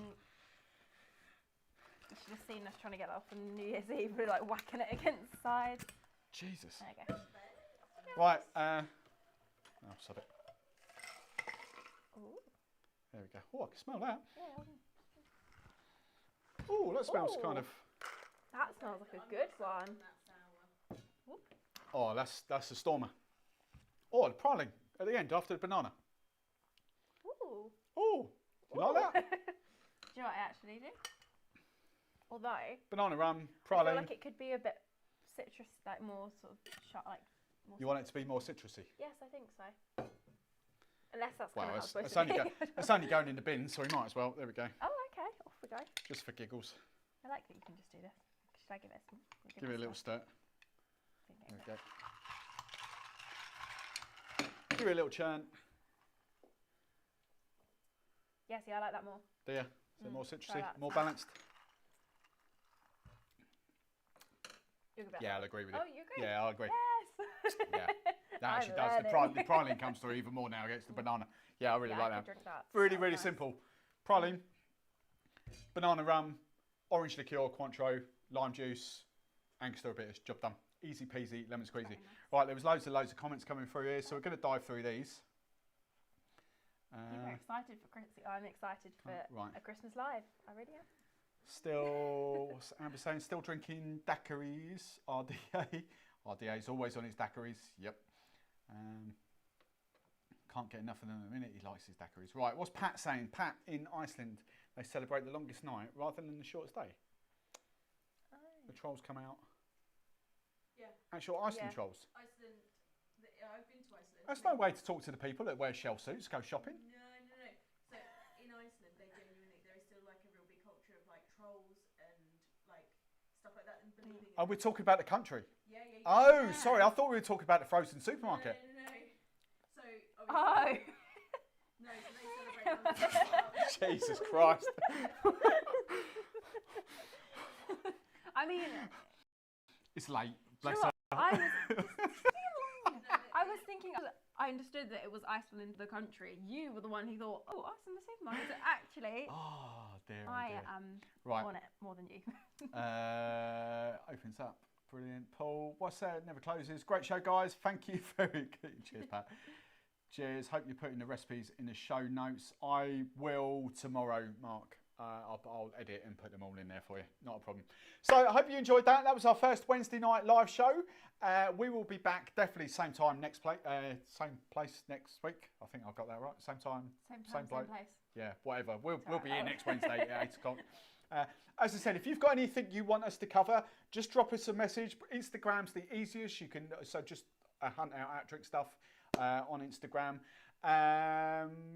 you should have seen us trying to get that off on New Year's Eve. We're like whacking it against the side. Jesus. There you go. Right. Oh, sod it. Ooh. There we go. Oh, I can smell that. Yeah. Oh, that smells Ooh. kind of. That smells like a good one. Oh, that's a stormer. Oh, the praline at the end after the banana. Ooh. Oh, you like that? Do you know what I actually do? Although Banana rum, I praline. feel like it could be a bit citrus, like more sort of like. More You want it to be more citrusy? Yes, I think so. Unless that's Well, kind of it's only going in the bin, so we might as well. There we go. Oh, okay. Off we go. Just for giggles. I like that you can just do this. Should I give it some? Give it a little stir. There we go. Give it a little churn. Yeah, see, I like that more. Do you? Is it more citrusy? that. More balanced? Yeah, I'll agree with you. Oh, you agree? Yeah, I'll agree. Yes. Yeah, that actually I'm does. The praline comes through even more now against the banana. Yeah, I really like I that. could drink that. Really, That's really nice. simple. Praline, banana rum, orange liqueur, Cointreau, lime juice, Angostura bitters. Job done. Easy peasy, lemon squeezy. Nice. Right, there was loads of comments coming through here, so we're going to dive through these. You're excited for Christmas. I'm excited for a Christmas live. I really am. Still, what's Amber saying? Still drinking daiquiris. RDA. RDA is always on his daiquiris. Yep. Can't get enough of them in a minute. He likes his daiquiris. Right, what's Pat saying? Pat, in Iceland, they celebrate the longest night rather than the shortest day. Oh. The trolls come out. Yeah. Actual Iceland trolls. Iceland. I've been to Iceland. That's no way to talk to the people that wear shell suits, go shopping. No. So in Iceland, there is still like a real big culture of like trolls and like stuff like that and believing. Oh, we're talking about the country. Yeah. Oh, sorry, I thought we were talking about the frozen supermarket. No. So Oh. No, so they celebrate. Jesus Christ. I mean, It's late. do you Bless know her. what? I was thinking. I understood that it was Iceland, the country. You were the one who thought, "Oh, Iceland, the supermarket." So actually, Oh, dear. I dear. am Right. on it more than you. Opens up. Brilliant. Paul, what's that? Never closes. Great show, guys. Thank you very good. Cheers, Pat. Cheers. Hope you're putting the recipes in the show notes. I will tomorrow, Mark. I'll edit and put them all in there for you. Not a problem. So I hope you enjoyed that. That was our first Wednesday night live show. We will be back definitely same time same place next week. I think I got that right. Same time, same place. Yeah, whatever. We'll be here next Wednesday at 8 o'clock. As I said, if you've got anything you want us to cover, just drop us a message. Instagram's the easiest. You can just hunt out Drinkstuff on Instagram.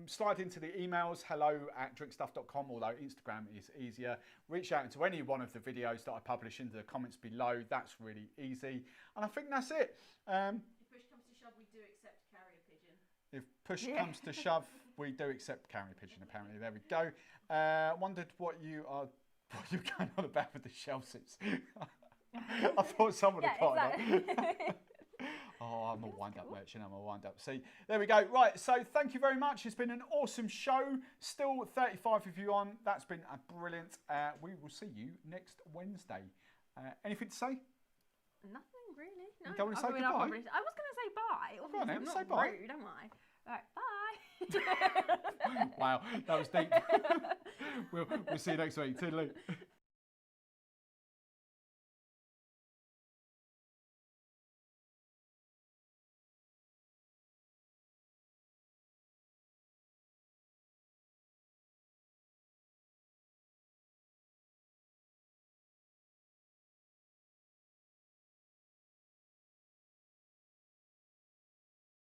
Slide into the emails, hello@drinkstuff.com, although Instagram is easier. Reach out into any one of the videos that I publish into the comments below. That's really easy. And I think that's it. If push comes to shove, we do accept carrier pigeon. If push comes to shove, we do accept carrier pigeon, apparently. There we go. Wondered what you're going on about with the shell suits. I thought someone had got it up. Oh, I'm a wind-up merchant, I'm a wind-up. See, there we go. Right, so thank you very much. It's been an awesome show. Still 35 of you on. That's been brilliant. We will see you next Wednesday. Anything to say? Nothing really. No. You don't want to say goodbye? I was going to say bye. Go on then, I'm not say bye. rude, am I? All right, bye. Wow, that was deep. We'll see you next week. Toodaloo.